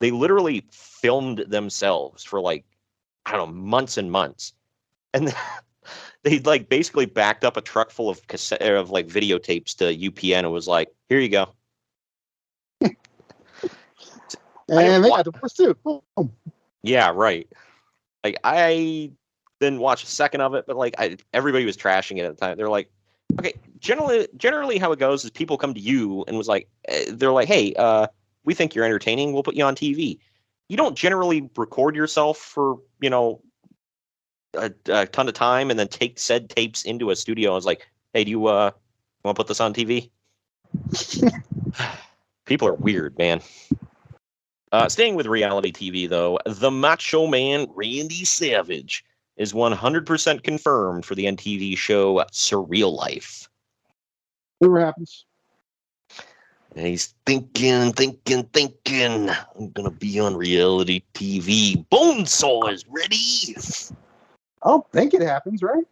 They literally filmed themselves for like, I don't know, months and months. And they like basically backed up a truck full of like videotapes to UPN and was like, here you go. And they got divorced too. Boom. Yeah, right. Like I didn't watch a second of it, but like everybody was trashing it at the time. They're like, okay, generally how it goes is people come to you and was like, they're like, hey, we think you're entertaining. We'll put you on TV. You don't generally record yourself for, a ton of time and then take said tapes into a studio and was like, hey, do you want to put this on TV? People are weird, man. Staying with reality TV, though, the Macho Man Randy Savage is 100% confirmed for the MTV show Surreal Life. Whatever happens. And he's thinking, I'm going to be on reality TV. Bonesaw is ready. I don't think it happens, right?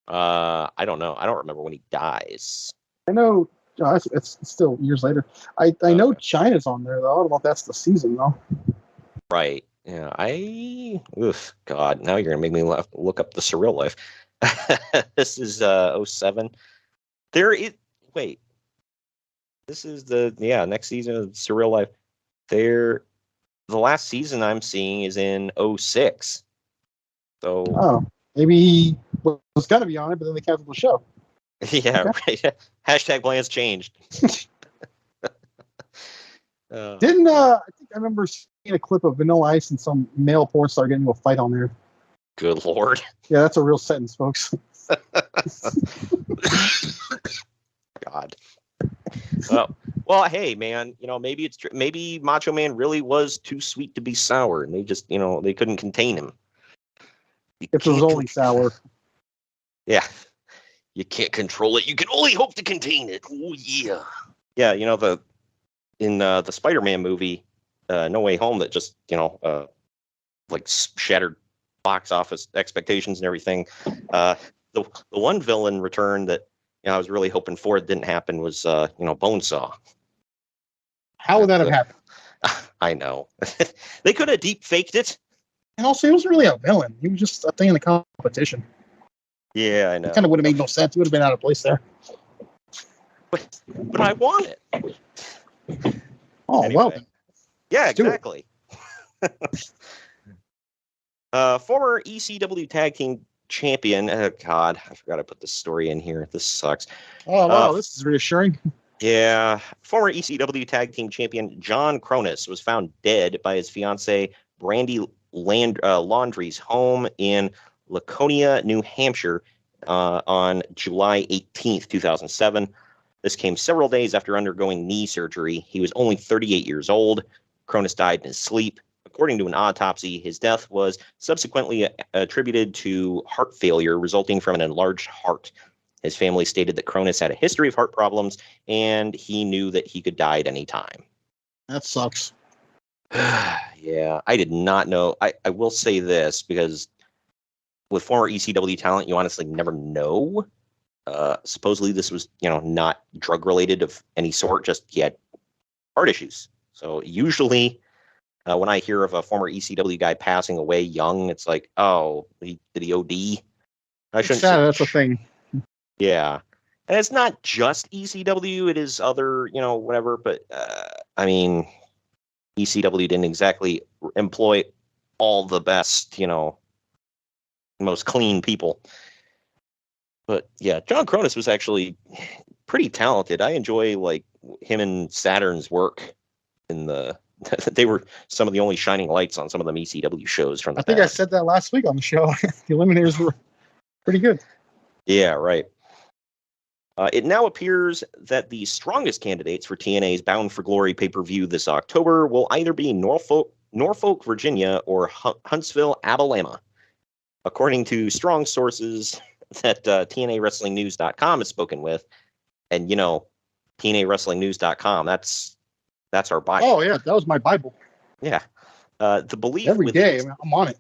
I don't know. I don't remember when he dies. I know it's still years later. I know China's on there, though. I don't know if that's the season, though. Right. Yeah. God, now you're going to make me look up the Surreal Life. This is 07. Wait. This is the next season of Surreal Life. The last season I'm seeing is in 06. So maybe he was going to be on it, but then they canceled the show. Yeah, okay. Right. Hashtag plans changed. I think I remember seeing a clip of Vanilla Ice and some male porn star getting into a fight on there. Good Lord. Yeah, that's a real sentence, folks. God. Well, hey, man, maybe it's maybe Macho Man really was too sweet to be sour, and they just, they couldn't contain him. If it was only sour. Yeah. You can't control it. You can only hope to contain it. Oh, yeah. Yeah, in the Spider-Man movie, No Way Home, that just, like shattered box office expectations and everything. The one villain return that, I was really hoping for it didn't happen was, Bonesaw. How would that have happened? I know. They could have deep faked it. And also, he wasn't really a villain. He was just a thing in the competition. Yeah, I know. It kind of would have made no sense. It would have been out of place there. But I want it. Oh, Anyway. well then. Yeah, Let's do it. exactly. Former ECW Tag Team Champion. Oh, God, I forgot to put this story in here. This sucks. Oh, wow, this is reassuring. Yeah. Former ECW Tag Team Champion John Cronus was found dead by his fiancee, Brandy Laundrie's home in Laconia, New Hampshire, on July 18th, 2007. This came several days after undergoing knee surgery. He was only 38 years old. Cronus died in his sleep. According to an autopsy, his death was subsequently attributed to heart failure resulting from an enlarged heart. His family stated that Cronus had a history of heart problems, and he knew that he could die at any time. That sucks. Yeah, I did not know. I will say this, because with former ECW talent, you honestly never know. Supposedly this was, not drug related of any sort, just he had heart issues. So usually when I hear of a former ECW guy passing away young, it's like, oh, did he OD? I shouldn't say. That's a thing. Yeah. And it's not just ECW, it is other, whatever. But I mean, ECW didn't exactly employ all the best, most clean people. But yeah, John Cronus was actually pretty talented. I enjoy him and Saturn's work in the. They were some of the only shining lights on some of the ECW shows from the I think I past. said that last week on the show. The Eliminators were pretty good. Yeah, right. It now appears that the strongest candidates for TNA's Bound for Glory pay-per-view this October will either be Norfolk, Virginia, or Huntsville, Alabama. According to strong sources that TNAWrestlingNews.com has spoken with, and TNAWrestlingNews.com, that's our Bible. Oh yeah, that was my Bible. Yeah. The belief Every day, I'm on it.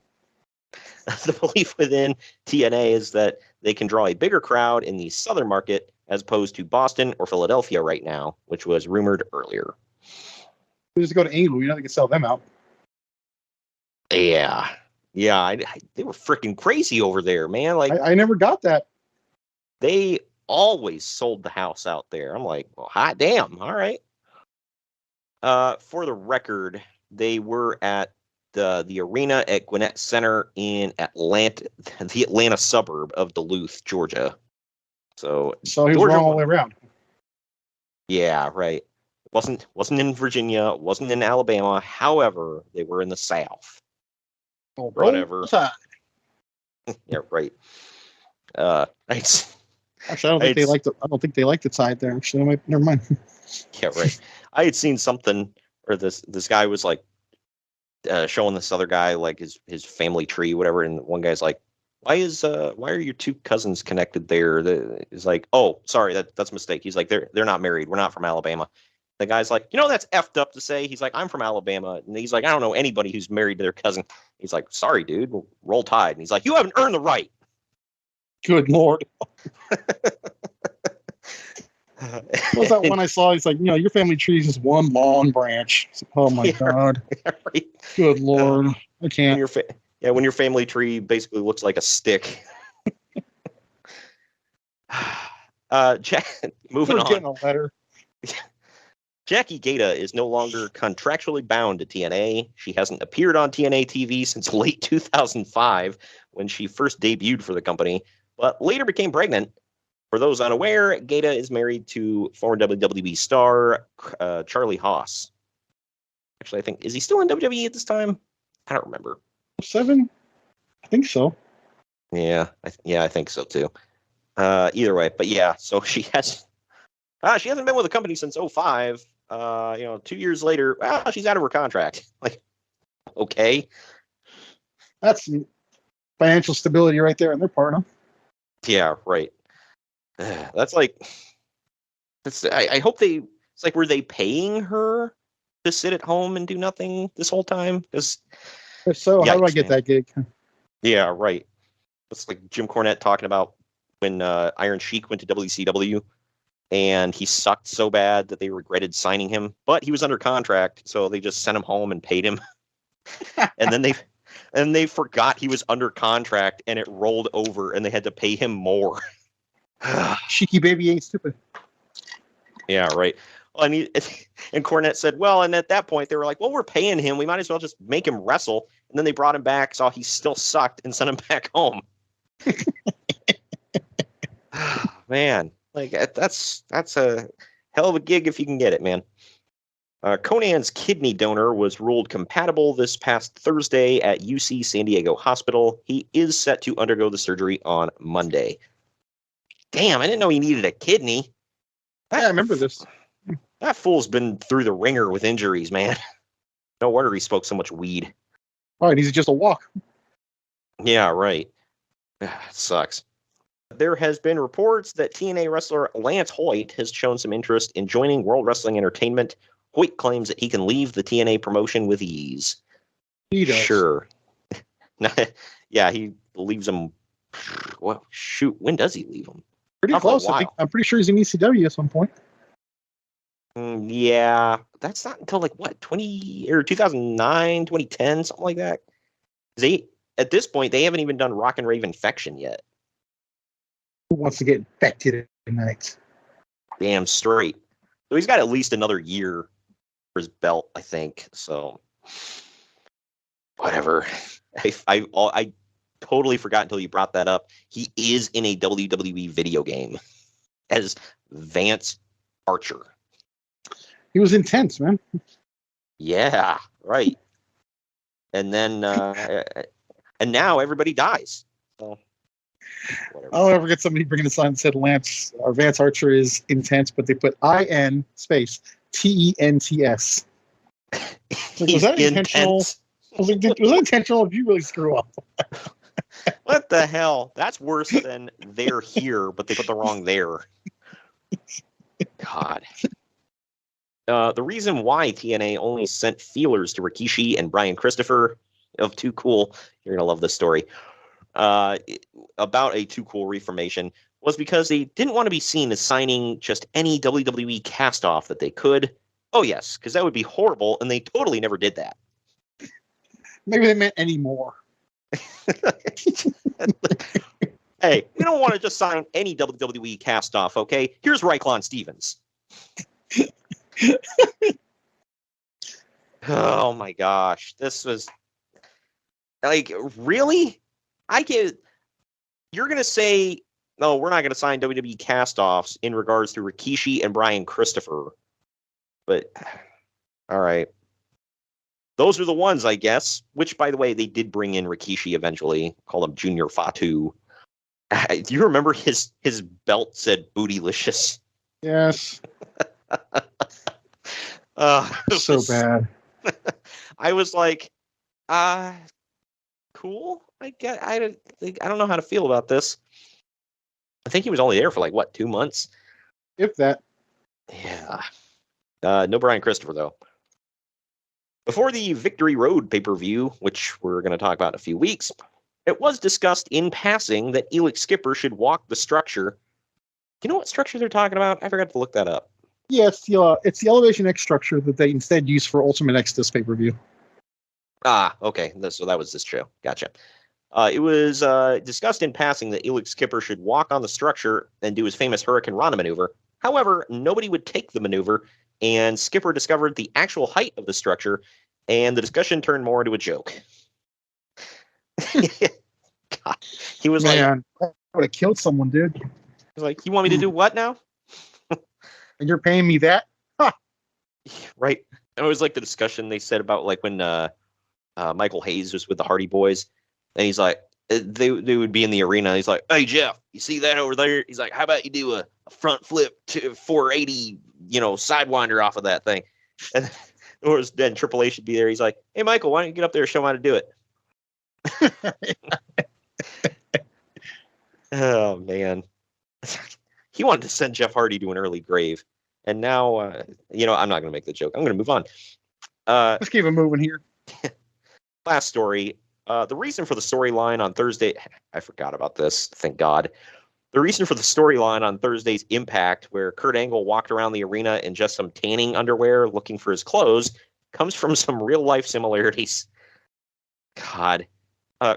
The belief within TNA is that they can draw a bigger crowd in the southern market as opposed to Boston or Philadelphia right now, which was rumored earlier. We just go to England. They can sell them out. Yeah. Yeah, they were freaking crazy over there, man. I never got that. They always sold the house out there. I'm like, well, hot damn. All right. For the record, they were at the arena at Gwinnett Center in Atlanta, the Atlanta suburb of Duluth, Georgia. So he was Georgia, wrong all the way around. Yeah, right. Wasn't in Virginia, wasn't in Alabama. However, they were in the South. Oh, Whatever. Tide. Yeah, right. Actually, I don't think they liked. I don't think they liked the Tide there. Actually, never mind. Yeah, right. I had seen something, or this guy was showing this other guy his family tree, whatever, and one guy's like, why are your two cousins connected there? He's like, oh, sorry, that's a mistake. He's like, they're not married. We're not from Alabama. The guy's like, that's effed up to say. He's like, I'm from Alabama. And he's like, I don't know anybody who's married to their cousin. He's like, sorry, dude, roll Tide. And he's like, you haven't earned the right. Good Lord. What was that one I saw? He's like, your family tree is just one long branch. Oh my God. Right. Good Lord. I can't. When your family tree basically looks like a stick. Moving on. Getting a letter. Jackie Gata is no longer contractually bound to TNA. She hasn't appeared on TNA TV since late 2005 when she first debuted for the company, but later became pregnant. For those unaware, Gata is married to former WWE star Charlie Haas. Actually, I think, is he still in WWE at this time? I don't remember. 7? I think so. Yeah, I think so too. Either way, but yeah, so she hasn't been with the company since 2005. 2 years later, she's out of her contract. Okay. That's financial stability right there on their part, huh? Yeah, right. That's I hope were they paying her to sit at home and do nothing this whole time? Because If so, how do I get that gig? Yeah, right. It's like Jim Cornette talking about when Iron Sheik went to WCW and he sucked so bad that they regretted signing him, but he was under contract, so they just sent him home and paid him. And then they forgot he was under contract and it rolled over and they had to pay him more. Sheiky baby ain't stupid. Yeah, right. Well, and Cornette said, well, and at that point they were like, well, we're paying him. We might as well just make him wrestle. And then they brought him back, saw he still sucked, and sent him back home. Man, like that's a hell of a gig if you can get it, man. Conan's kidney donor was ruled compatible this past Thursday at UC San Diego Hospital. He is set to undergo the surgery on Monday. Damn, I didn't know he needed a kidney. I remember this. That fool's been through the ringer with injuries, man. No wonder he smoked so much weed. All right, he's just a walk. Yeah, right. Sucks. There has been reports that TNA wrestler Lance Hoyt has shown some interest in joining World Wrestling Entertainment. Hoyt claims that he can leave the TNA promotion with ease. He does. Sure. Yeah, he leaves them. Well, shoot, when does he leave them? Pretty close. I'm pretty sure he's in ECW at some point. Yeah, that's not until like what, 2009, 2010, something like that. At this point, they haven't even done Rock and Rave Infection yet. Who wants to get infected tonight? Damn straight. So he's got at least another year for his belt, I think. So whatever. I totally forgot until you brought that up. He is in a WWE video game as Vance Archer. He was intense, man. Yeah, right. And then and now everybody dies. So whatever. I'll never get somebody bringing a sign that said Lance or Vance Archer is intense, but they put IN space TENTS. Was that intentional? Was that intentional? If you really screw up. What the hell? That's worse than they're here, but they put the wrong there. God. The reason why TNA only sent feelers to Rikishi and Brian Christopher of Too Cool, you're going to love this story, about a Too Cool reformation was because they didn't want to be seen as signing just any WWE cast-off that they could. Oh, yes, because that would be horrible, and they totally never did that. Maybe they meant any more. Hey, we don't want to just sign any WWE cast-off, okay? Here's Ryklon Stevens. Oh my gosh, this was like, really? You're gonna say no, we're not gonna sign WWE cast-offs in regards to Rikishi and Brian Christopher, but all right, those are the ones, I guess. Which, by the way, they did bring in Rikishi eventually, called him Junior Fatu. Do you remember his belt said "Bootylicious"? Yes. So bad. I was like, cool. I don't know how to feel about this. I think he was only there for like what, 2 months, if that. Yeah. No Brian Christopher though. Before the Victory Road pay-per-view, which we're going to talk about in a few weeks, it was discussed in passing that Elix Skipper should walk the structure. You know what structure they're talking about? I forgot to look that up. Yeah, it's the Elevation X structure that they instead use for Ultimate X this pay-per-view. Ah, okay. So that was this show. Gotcha. It was discussed in passing that Elix Skipper should walk on the structure and do his famous Hurricane Rana maneuver. However, nobody would take the maneuver, and Skipper discovered the actual height of the structure, and the discussion turned more into a joke. God. He was Man, I would have killed someone, dude. He was like, you want me to do what now? And you're paying me that? Huh. Right. It was like the discussion they said about like when Michael Hayes was with the Hardy Boys, and he's like, they would be in the arena. He's like, hey, Jeff, you see that over there? He's like, how about you do a front flip to 480, sidewinder off of that thing? And then Triple H should be there. He's like, hey, Michael, why don't you get up there and show him how to do it? Oh, man. He wanted to send Jeff Hardy to an early grave. And now, I'm not going to make the joke. I'm going to move on. Let's keep it moving here. Last story. The reason for the storyline on Thursday, I forgot about this, thank God. The reason for the storyline on Thursday's Impact, where Kurt Angle walked around the arena in just some tanning underwear looking for his clothes, comes from some real-life similarities. God.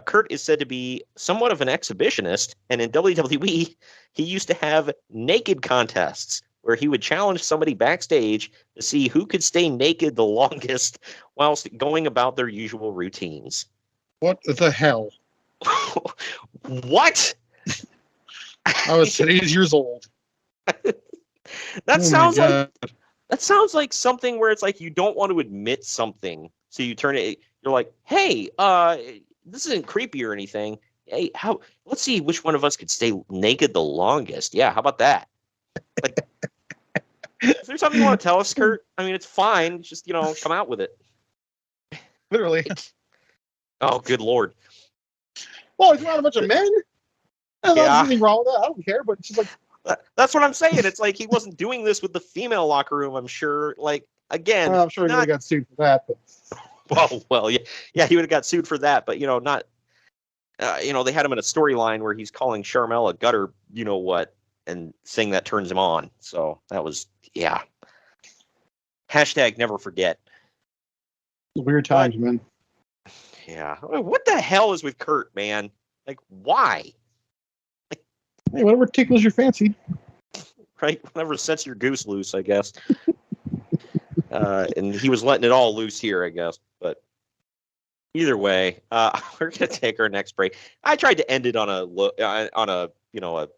Kurt is said to be somewhat of an exhibitionist, and in WWE, he used to have naked contests where he would challenge somebody backstage to see who could stay naked the longest whilst going about their usual routines. What the hell? What? I was 8 years old. That sounds like something where it's like you don't want to admit something, so you turn it. You're like, hey, this isn't creepy or anything. Hey, let's see which one of us could stay naked the longest. Yeah, how about that? Like, if there's something you want to tell us, Kurt, I mean, it's fine. Just, come out with it. Literally. Oh, good Lord. Well, he's around a bunch of men. There's nothing wrong with that. I don't care, but it's just like... That's what I'm saying. It's like he wasn't doing this with the female locker room, I'm sure. Like, again... I'm sure he would have got sued for that, but... Well, yeah, he would have got sued for that, but, not... they had him in a storyline where he's calling Sharmell a gutter, what, and saying that turns him on. So that was, yeah. Hashtag never forget. Weird times, man. Yeah. What the hell is with Kurt, man? Like, why? Hey, whatever tickles your fancy. Right? Whatever sets your goose loose, I guess. And he was letting it all loose here, I guess. But either way, we're gonna take our next break. I tried to end it on a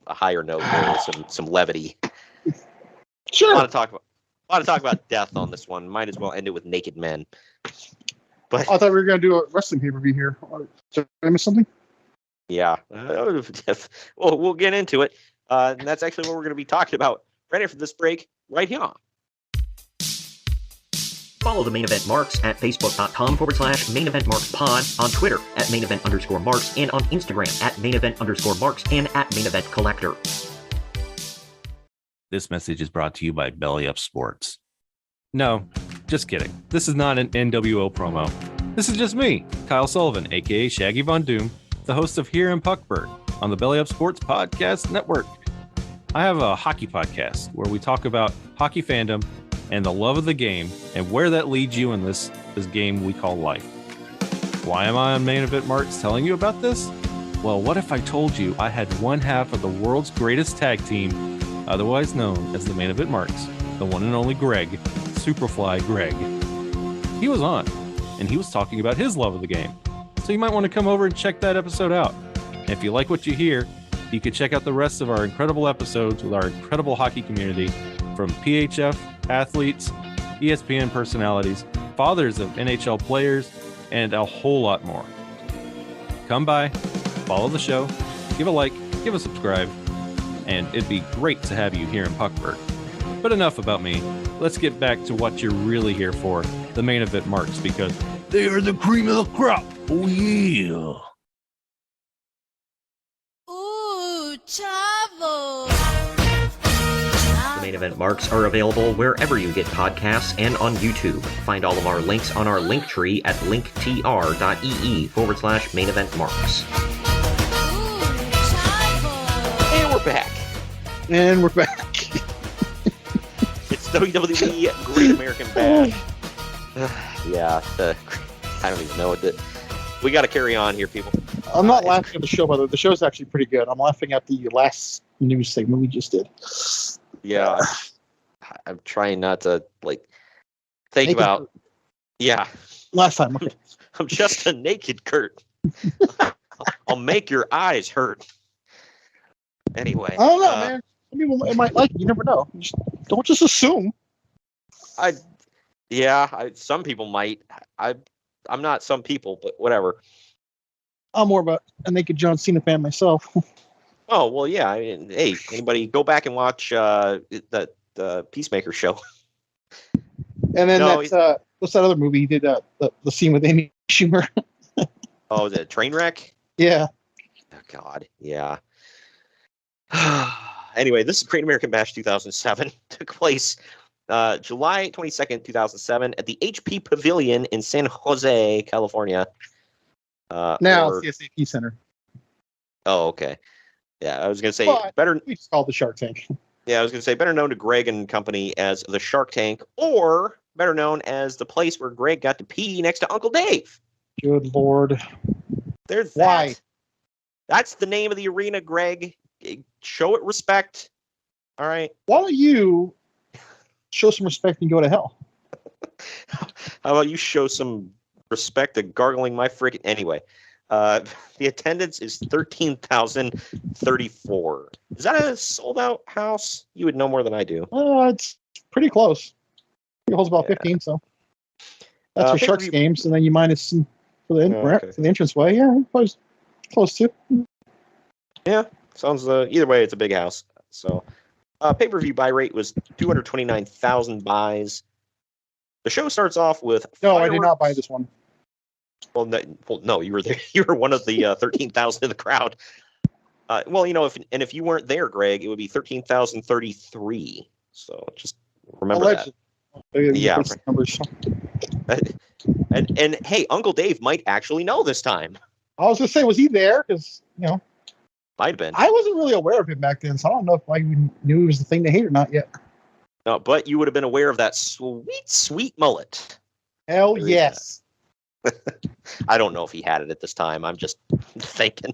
higher note there, some levity. Sure. A lot of talk about death on this one. Might as well end it with naked men. But I thought we were gonna do a wrestling pay-per-view here. Did I miss something? Yeah. Well, we'll get into it. And that's actually what we're going to be talking about right after this break, right here. Follow the Main Event Marks at facebook.com/Main Event Marks Pod, on Twitter at Main Event _Marks, and on Instagram at Main Event _Marks and at Main Event Collector. This message is brought to you by Belly Up Sports. No, just kidding. This is not an NWO promo. This is just me, Kyle Sullivan, aka Shaggy Von Doom, the host of Here in Puckburg on the Belly Up Sports Podcast Network. I have a hockey podcast where we talk about hockey fandom and the love of the game and where that leads you in this game we call life. Why am I on Main Event Marks telling you about this? Well, what if I told you I had one half of the world's greatest tag team, otherwise known as the Main Event Marks, the one and only Greg, Superfly Greg. He was on, and he was talking about his love of the game. So you might want to come over and check that episode out. And if you like what you hear, you can check out the rest of our incredible episodes with our incredible hockey community, from PHF athletes, ESPN personalities, fathers of NHL players, and a whole lot more. Come by, follow the show, give a like, give a subscribe, and it'd be great to have you here in Puckburg. But enough about me. Let's get back to what you're really here for, the Main Event Marks, because they are the cream of the crop. Oh, yeah. Ooh, Chavo. The Main Event Marks are available wherever you get podcasts and on YouTube. Find all of our links on our link tree at linktr.ee/Main Event Marks. Ooh, Chavo. And we're back. And we're back. It's WWE Great American Bash. Yeah, I don't even know what we got to carry on here, people. I'm not laughing at the show, by the way. The show's actually pretty good. I'm laughing at the last news segment we just did. Yeah, I'm trying not to think about. Yeah, Last time. Okay. I'm just a naked Kurt. I'll make your eyes hurt. Anyway, I don't know, man. Some people might like it. You never know. Don't just assume. Some people might. I'm not some people, but whatever. I'm more of a naked John Cena fan myself. Oh, well, yeah. I mean, hey, anybody go back and watch that Peacemaker show. And then what's that other movie he did? The scene with Amy Schumer. Oh, the Trainwreck? Yeah. Oh, God, yeah. Anyway, this is Great American Bash 2007. Took place July 22nd, 2007 at the HP Pavilion in San Jose, California. CSAP Center. Oh, okay. Yeah, I was going to say better. We just called the Shark Tank. Yeah, I was going to say better known to Greg and company as the Shark Tank, or better known as the place where Greg got to pee next to Uncle Dave. Good Lord. There's Why? that. That's the name of the arena, Greg. Show it respect. All right. Why don't you show some respect and go to hell. How about you show some respect to gargling my freaking... Anyway, the attendance is 13,034. Is that a sold-out house? You would know more than I do. It's pretty close. It holds about 15, so that's for Sharks games, and then you minus some for the entranceway. Yeah, close to. Yeah, sounds. Either way, it's a big house. So, pay-per-view buy rate was 229,000 buys. The show starts off with... No, I did not buy this one. Well, no, you were there. You were one of the 13,000 in the crowd. Well, if you weren't there, Greg, it would be 13,033. So just remember that. Yeah. Numbers. And hey, Uncle Dave might actually know this time. I was gonna say, was he there? Because might have been. I wasn't really aware of him back then, so I don't know if I even knew he was the thing to hate or not yet. No, but you would have been aware of that sweet mullet. Hell yes. I don't know if he had it at this time. I'm just thinking.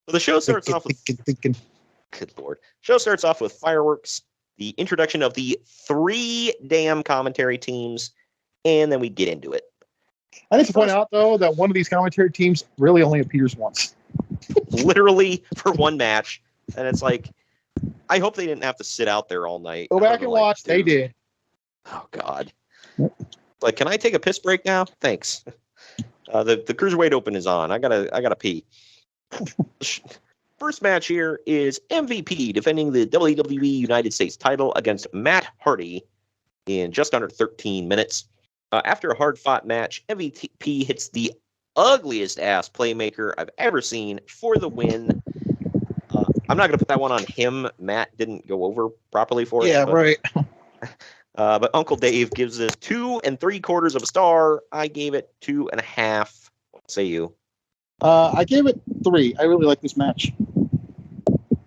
So the show starts off with... Good Lord. Show starts off with fireworks, the introduction of the 3 damn commentary teams, and then we get into it. I need to point out, though, that one of these commentary teams really only appears once. Literally for one match. And it's like, I hope they didn't have to sit out there all night. Go back and watch. They did. Oh, God. Like, can I take a piss break now? Thanks. The Cruiserweight Open is on. I gotta pee. First match here is MVP defending the WWE United States title against Matt Hardy in just under 13 minutes. After a hard-fought match, MVP hits the ugliest ass playmaker I've ever seen for the win. I'm not going to put that one on him. Matt didn't go over properly for it. Yeah, right. But Uncle Dave gives this 2 3/4 of a star. I gave it 2.5. What say you? I gave it 3. I really like this match.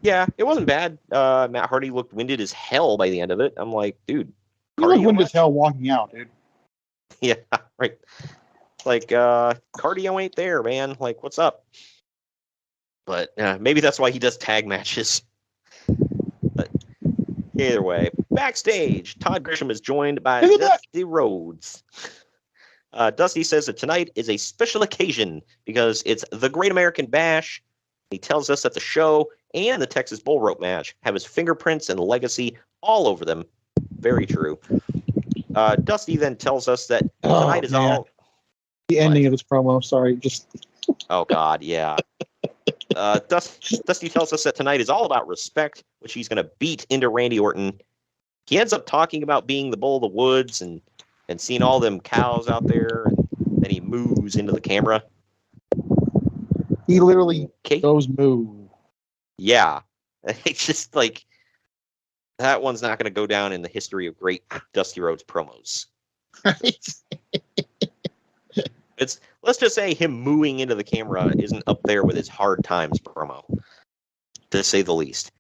Yeah, it wasn't bad. Matt Hardy looked winded as hell by the end of it. I'm like, dude. He looked winded as hell walking out, dude. Yeah, right. Like, cardio ain't there, man. Like, what's up? But maybe that's why he does tag matches. But either way, backstage, Todd Grisham is joined by Dusty Rhodes. Dusty says that tonight is a special occasion because it's the Great American Bash. He tells us that the show and the Texas Bullrope match have his fingerprints and legacy all over them. Very true. Dusty then tells us that tonight is all... The ending of this promo, sorry, just... Oh, God, yeah. Dusty tells us that tonight is all about respect, which he's going to beat into Randy Orton. He ends up talking about being the bull of the woods and seeing all them cows out there, and then he moves into the camera. He literally goes moo. Yeah. It's just like, that one's not going to go down in the history of great Dusty Rhodes promos. Let's just say him mooing into the camera isn't up there with his hard times promo, to say the least.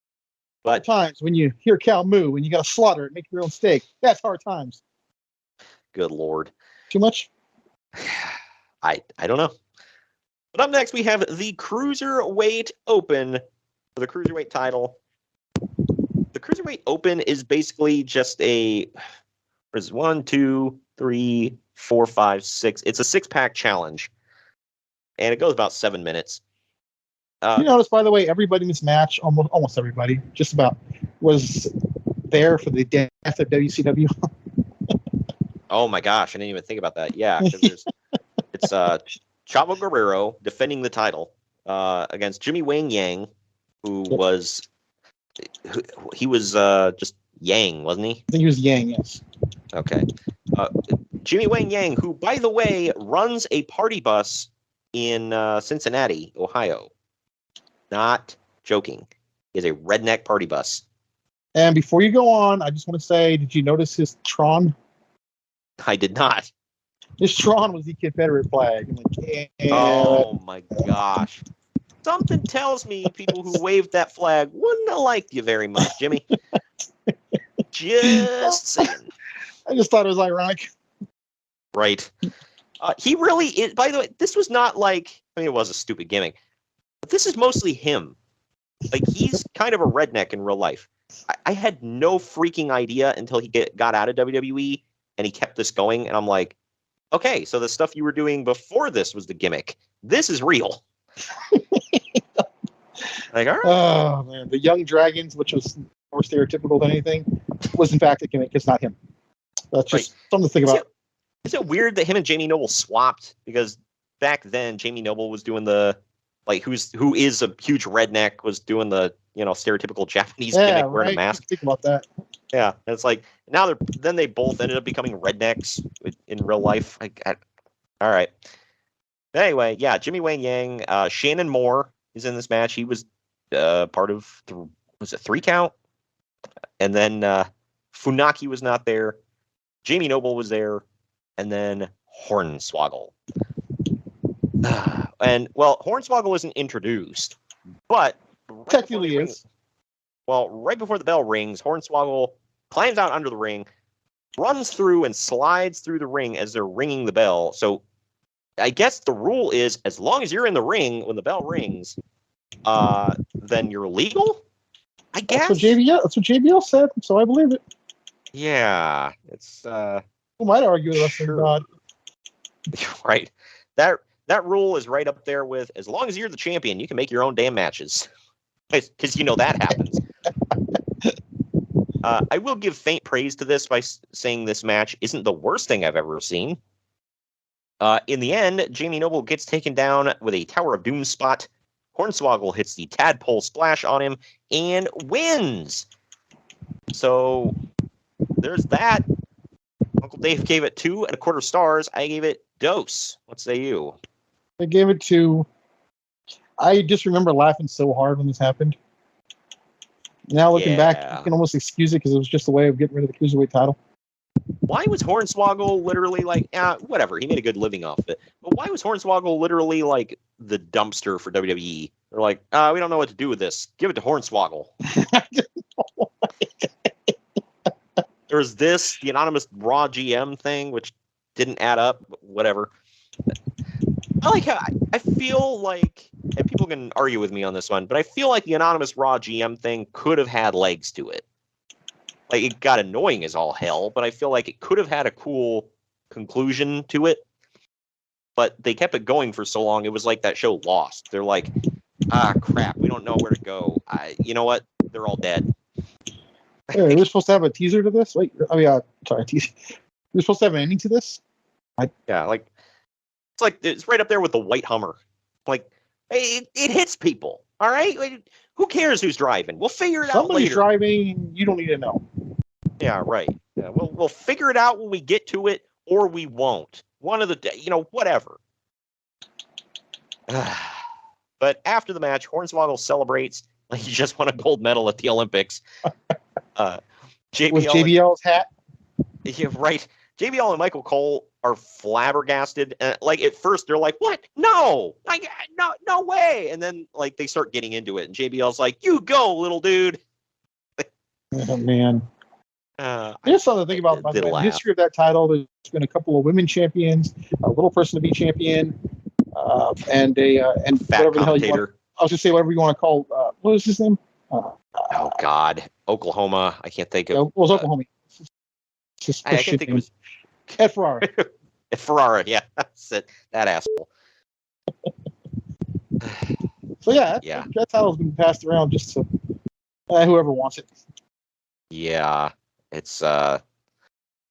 But hard times when you hear cow moo, when you got to slaughter it, make your own steak. That's hard times. Good Lord. Too much? I don't know. But up next, we have the Cruiserweight Open for the Cruiserweight title. The Cruiserweight Open is basically just a... There's 1, 2, 3, 4, 5, 6. It's a 6-pack challenge. And it goes about 7 minutes. You notice, by the way, everybody in this match, almost everybody, just about, was there for the death of WCW. Oh my gosh, I didn't even think about that. Yeah, because it's Chavo Guerrero defending the title against Jimmy Wang Yang, who was just Yang, wasn't he? I think he was Yang, yes. Okay. Jimmy Wang Yang, who, by the way, runs a party bus in Cincinnati, Ohio. Not joking. He has a redneck party bus. And before you go on, I just want to say, did you notice his Tron? I did not. His Tron was the Confederate flag. I'm like, yeah. Oh my gosh. Something tells me people who waved that flag wouldn't have liked you very much, Jimmy. Just saying. I just thought it was ironic. Right. He really is. By the way, this was not like, I mean, it was a stupid gimmick, but this is mostly him. Like, he's kind of a redneck in real life. I had no freaking idea until he got out of WWE and he kept this going. And I'm like, okay, so the stuff you were doing before this was the gimmick. This is real. Like, all right. Oh man, the Young Dragons, which was more stereotypical than anything, was in fact a gimmick. It's not him. That's just something to think about. Is it weird that him and Jamie Noble swapped? Because back then, Jamie Noble was doing the who is a huge redneck, was doing the stereotypical Japanese gimmick wearing a mask. Think about that. Yeah, and it's like now they both ended up becoming rednecks in real life. All right. Anyway, yeah, Jimmy Wang Yang, Shannon Moore is in this match. He was part of was it 3 count? And then Funaki was not there. Jamie Noble was there, and then Hornswoggle. And Hornswoggle isn't introduced, but Technically is. Well, right before the bell rings, Hornswoggle climbs out under the ring, runs through and slides through the ring as they're ringing the bell. So I guess the rule is as long as you're in the ring when the bell rings, then you're legal. I guess That's what JBL said, so I believe it. Yeah, it's Who might argue with wrestling god? Right. That rule is right up there with as long as you're the champion, you can make your own damn matches. Because that happens. I will give faint praise to this by saying this match isn't the worst thing I've ever seen. In the end, Jamie Noble gets taken down with a Tower of Doom spot. Hornswoggle hits the tadpole splash on him and wins. So there's that. Uncle Dave gave it 2 1/4 stars. I gave it dose. What say you? I gave it 2. I just remember laughing so hard when this happened. Now looking back, you can almost excuse it because it was just a way of getting rid of the Cruiserweight title. Why was Hornswoggle literally whatever, he made a good living off it. But why was Hornswoggle literally like the dumpster for WWE? They're like, we don't know what to do with this. Give it to Hornswoggle. There's the anonymous Raw GM thing, which didn't add up, but whatever. I like how I feel like, and people can argue with me on this one, but I feel like the anonymous Raw GM thing could have had legs to it. Like, it got annoying as all hell, but I feel like it could have had a cool conclusion to it. But they kept it going for so long, it was like that show Lost. They're like, crap, we don't know where to go. You know what? They're all dead. Hey, we're supposed to have a teaser to this? Wait, sorry, teaser. We're supposed to have an ending to this? It's right up there with the white Hummer. Like, hey, it hits people. All right, who cares who's driving? We'll figure it out later. Somebody's driving. You don't need to know. Yeah, right. Yeah, we'll figure it out when we get to it, or we won't. One of the whatever. But after the match, Hornswoggle celebrates like he just won a gold medal at the Olympics. With JBL's hat. Yeah, right. JBL and Michael Cole are flabbergasted. Like at first they're like, "What? No! No way!" And then like they start getting into it, and JBL's like, "You go, little dude." Oh man. Here's something to think about the history of that title. There's been a couple of women champions, a little person to be champion, and fat whatever the hell you want. I was just say whatever you want to call. What was his name? Oh God, Oklahoma. I can't think of. It was Oklahoma. I can't think it was Ed Ferrara. Ed Ferrara, yeah, that's it. That asshole. So that title's been passed around just to whoever wants it. Yeah, it's let's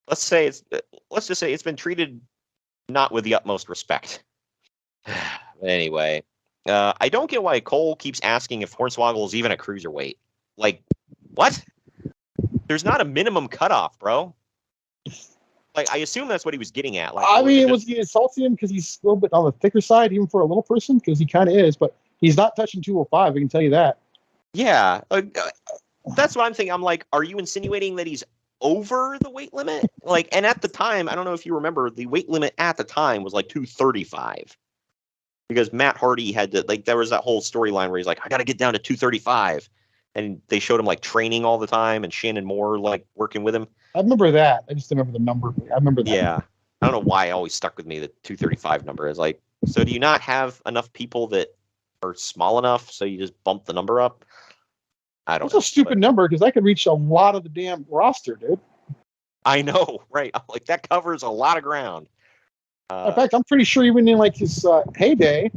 just say it's been treated not with the utmost respect. Anyway, I don't get why Cole keeps asking if Hornswoggle is even a cruiserweight. Like, what? There's not a minimum cutoff, bro. Like, I assume that's what he was getting at. Like, I mean, was he insulting him because he's a little bit on the thicker side, even for a little person? Because he kind of is, but he's not touching 205. I can tell you that. Yeah, that's what I'm thinking. I'm like, are you insinuating that he's over the weight limit? Like, and at the time, I don't know if you remember, the weight limit at the time was like 235. Because Matt Hardy had to, like, there was that whole storyline where he's like, I got to get down to 235. And they showed him, like, training all the time and Shannon Moore, like, working with him. I remember that. I just remember the number. I remember that. Yeah. I don't know why it always stuck with me, the 235 number. Is like, so do you not have enough people that are small enough so you just bump the number up? I don't That's know. a stupid number because I could reach a lot of the damn roster, dude. I know, right? I'm like, that covers a lot of ground. In fact, I'm pretty sure even in like his heyday,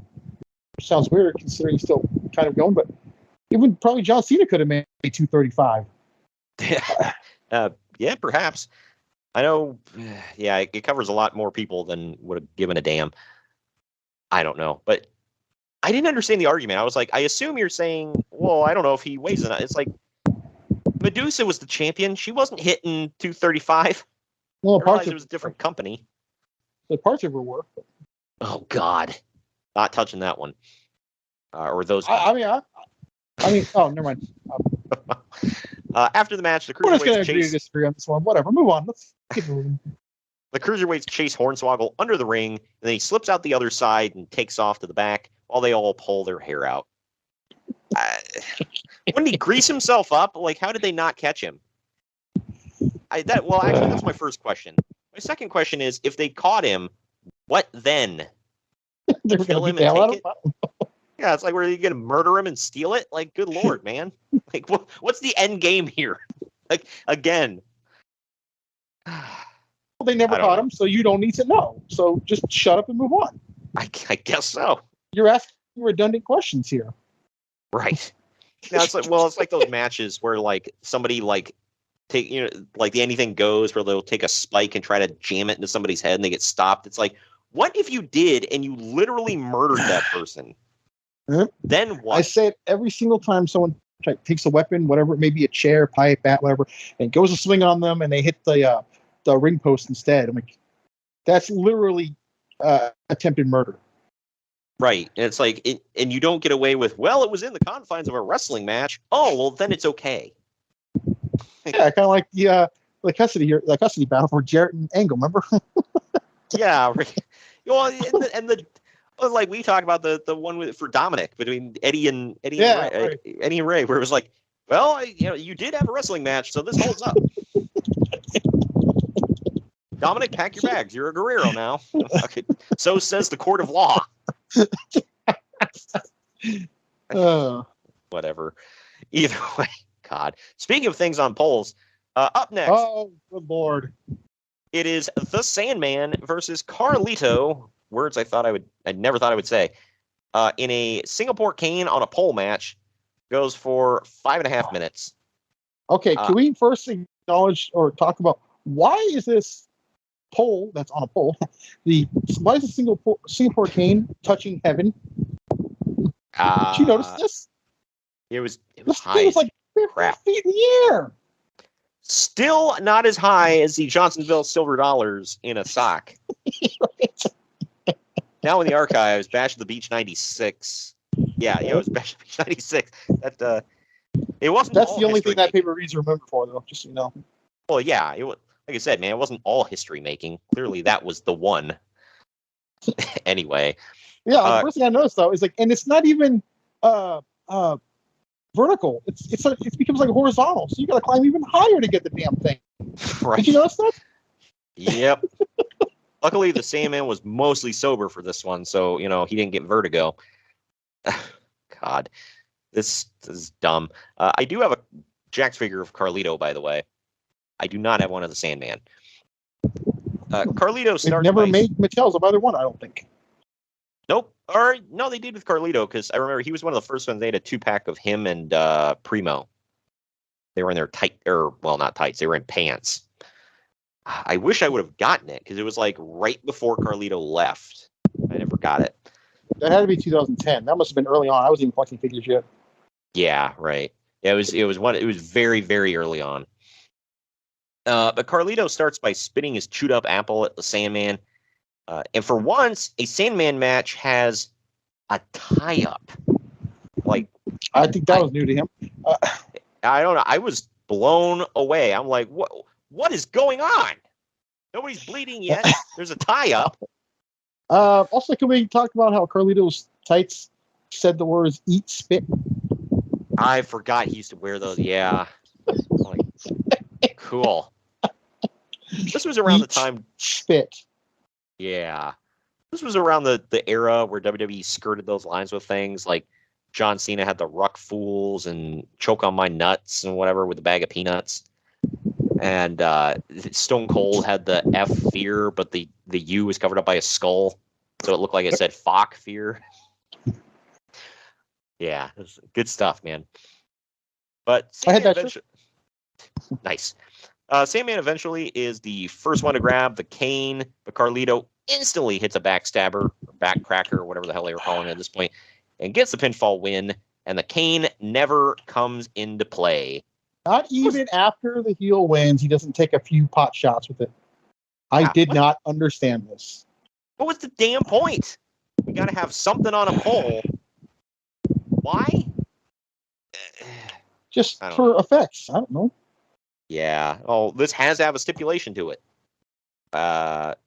which sounds weird considering he's still kind of going, but even probably John Cena could have made 235. Yeah, perhaps. I know. Yeah, it covers a lot more people than would have given a damn. I don't know, but I didn't understand the argument. I was like, I assume you're saying, well, I don't know if he weighs enough. It's like Medusa was the champion. She wasn't hitting 235. Well, I realized it was a different company. The parts of her were. Oh God, not touching that one. Or those. I mean, oh, never mind. After the match, the We're just going Cruiserweights to agree to chase disagree on this one. Whatever. Move on. Let's keep moving. the Cruiserweights chase Hornswoggle under the ring, and then he slips out the other side and takes off to the back while they all pull their hair out. Wouldn't he grease himself up? Like, how did they not catch him? Actually, that's my first question. My second question is, if they caught him, what then? They're Kill gonna him beat the hell and out take of it? Yeah, it's like, were you going to murder him and steal it? Like, good Lord, man. Like, what's the end game here? Like, again. Well, they never I don't caught know. him, so you don't need to know. So just shut up and move on. I guess so. You're asking redundant questions here. Right. Now it's like those matches where like somebody like take like the anything goes where they'll take a spike and try to jam it into somebody's head and they get stopped. It's like, what if you did and you literally murdered that person? Then what? I say it every single time someone takes a weapon, whatever it may be, a chair, pipe, bat, whatever, and goes to swing on them and they hit the ring post instead. I'm like, that's literally attempted murder. Right. And it's like, and you don't get away with, well, it was in the confines of a wrestling match. Oh, well, then it's okay. Yeah, kind of like the custody battle for Jarrett and Angle. Remember? Yeah. Right. Well, like we talk about the one for Dominic between Eddie and Ray, right. Eddie and Ray, where it was like, well, you did have a wrestling match, so this holds up. Dominic, pack your bags. You're a Guerrero now. Okay. So says the court of law. Whatever. Either way, God. Speaking of things on polls, up next. Oh, good Lord. It is the Sandman versus Carlito. Words I never thought I would say. In a Singapore Kane on a pole match, goes for 5.5 minutes. Okay, can we first acknowledge or talk about why is this pole that's on a pole? Why is the Singapore Kane touching heaven? Did you notice this? It was This high. thing was like 50 crap. feet in the air. Still not as high as the Johnsonville silver dollars in a sock. Now in the archives, Bash of the Beach 96. Yeah, it was Bash of the Beach 96. That it wasn't. That's all the only history thing that making. pay-per-views remember for, though. Just so you know. Well, yeah, it was, like I said, man, it wasn't all history making. Clearly, that was the one. Anyway. Yeah, the first thing I noticed though is like, and it's not even vertical. It becomes like horizontal. So you got to climb even higher to get the damn thing. Right. Did you notice that? Yep. Luckily, the Sandman was mostly sober for this one, so he didn't get vertigo. God, this is dumb. I do have a Jack's figure of Carlito, by the way. I do not have one of the Sandman. Carlito They've starts. never made Mattels of either one, I don't think. Nope. Or no, they did with Carlito because I remember he was one of the first ones. They had a 2-pack of him and Primo. They were in their not tights. They were in pants. I wish I would have gotten it because it was like right before Carlito left. I never got it. That had to be 2010. That must have been early on. I wasn't even collecting figures yet. Yeah, right. Yeah, it was very, very early on. But Carlito starts by spitting his chewed up apple at the Sandman. And for once, a Sandman match has a tie-up. Like, I think that was new to him. I don't know. I was blown away. I'm like, what is going on? Nobody's bleeding yet. There's a tie-up. Also, can we talk about how Carlito's tights said the words "eat spit"? I forgot he used to wear those. Yeah. Like, cool. This was around the time. Spit. Yeah. This was around the era where WWE skirted those lines with things like John Cena had the Ruck Fools and Choke on My Nuts and whatever with the bag of peanuts. And Stone Cold had the F Fear, but the U was covered up by a skull. So it looked like it said Fock Fear. Yeah, it was good stuff, man. But I had that eventually... Nice. Sandman eventually is the first one to grab the cane, but Carlito instantly hits a backstabber, or backcracker, or whatever the hell they were calling it at this point, and gets the pinfall win, and the cane never comes into play. Not even after the heel wins, he doesn't take a few pot shots with it. I did not understand this. What was the damn point? We got to have something on a pole. Why? Just I don't for know. effects. I don't know. Yeah. Oh, this has to have a stipulation to it.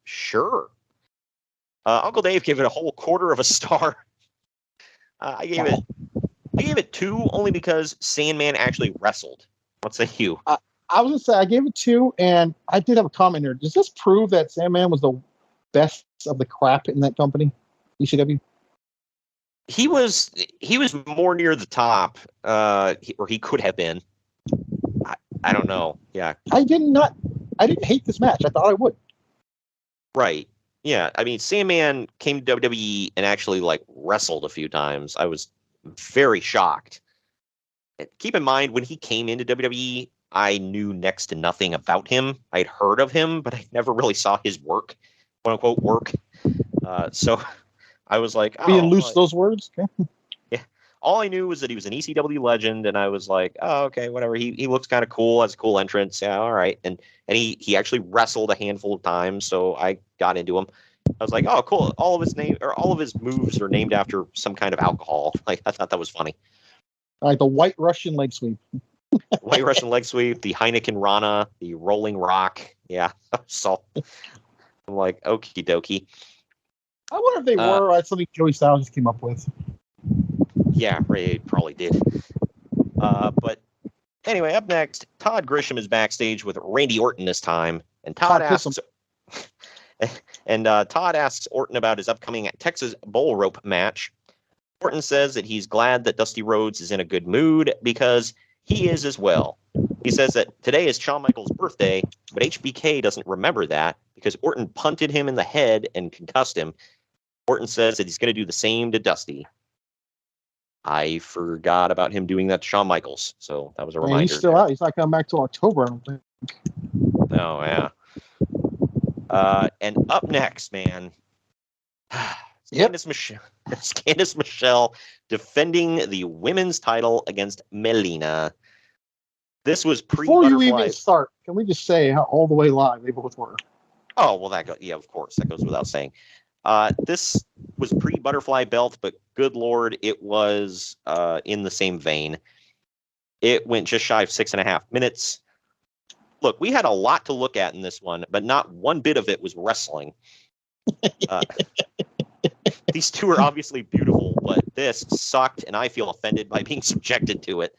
Sure. Uncle Dave gave it a whole quarter of a star. I gave it 2 only because Sandman actually wrestled. What say you? I was gonna say I gave it 2, and I did have a comment here. Does this prove that Sandman was the best of the crap in that company, ECW? He was more near the top, or he could have been. I don't know. Yeah. I didn't hate this match. I thought I would. Right. Yeah. I mean, Sandman came to WWE and actually like wrestled a few times. I was very shocked. And keep in mind, when he came into WWE, I knew next to nothing about him. I'd heard of him, but I never really saw his work, quote unquote work. So I was like, Being loose those words. Okay. Yeah. All I knew was that he was an ECW legend, and I was like, oh, okay, whatever. He looks kind of cool, has a cool entrance. Yeah, all right. And he actually wrestled a handful of times, so I got into him. I was like, oh, cool. All of his moves are named after some kind of alcohol. Like, I thought that was funny. All right, the White Russian leg sweep. White Russian leg sweep, the Heineken Rana, the Rolling Rock. Yeah. So I'm like, okie dokie. I wonder if they were something Joey Styles just came up with. Yeah, Ray probably did. But anyway, up next, Todd Grisham is backstage with Randy Orton this time, and Todd asks Orton about his upcoming Texas Bullrope match. Orton says that he's glad that Dusty Rhodes is in a good mood because he is as well. He says that today is Shawn Michaels' birthday, but HBK doesn't remember that because Orton punted him in the head and concussed him. Orton says that he's going to do the same to Dusty. I forgot about him doing that to Shawn Michaels, so that was a reminder. He's still out. He's not coming back till October, I don't think. Oh, yeah. And up next, man, Candice Michelle defending the women's title against Melina. This was Before you even start, can we just say how all the way live they both were? Oh, well, yeah, of course. That goes without saying. This was pre-butterfly belt, but good Lord, it was in the same vein. It went just shy of 6.5 minutes. Look, we had a lot to look at in this one, but not one bit of it was wrestling. These two are obviously beautiful, but this sucked, and I feel offended by being subjected to it.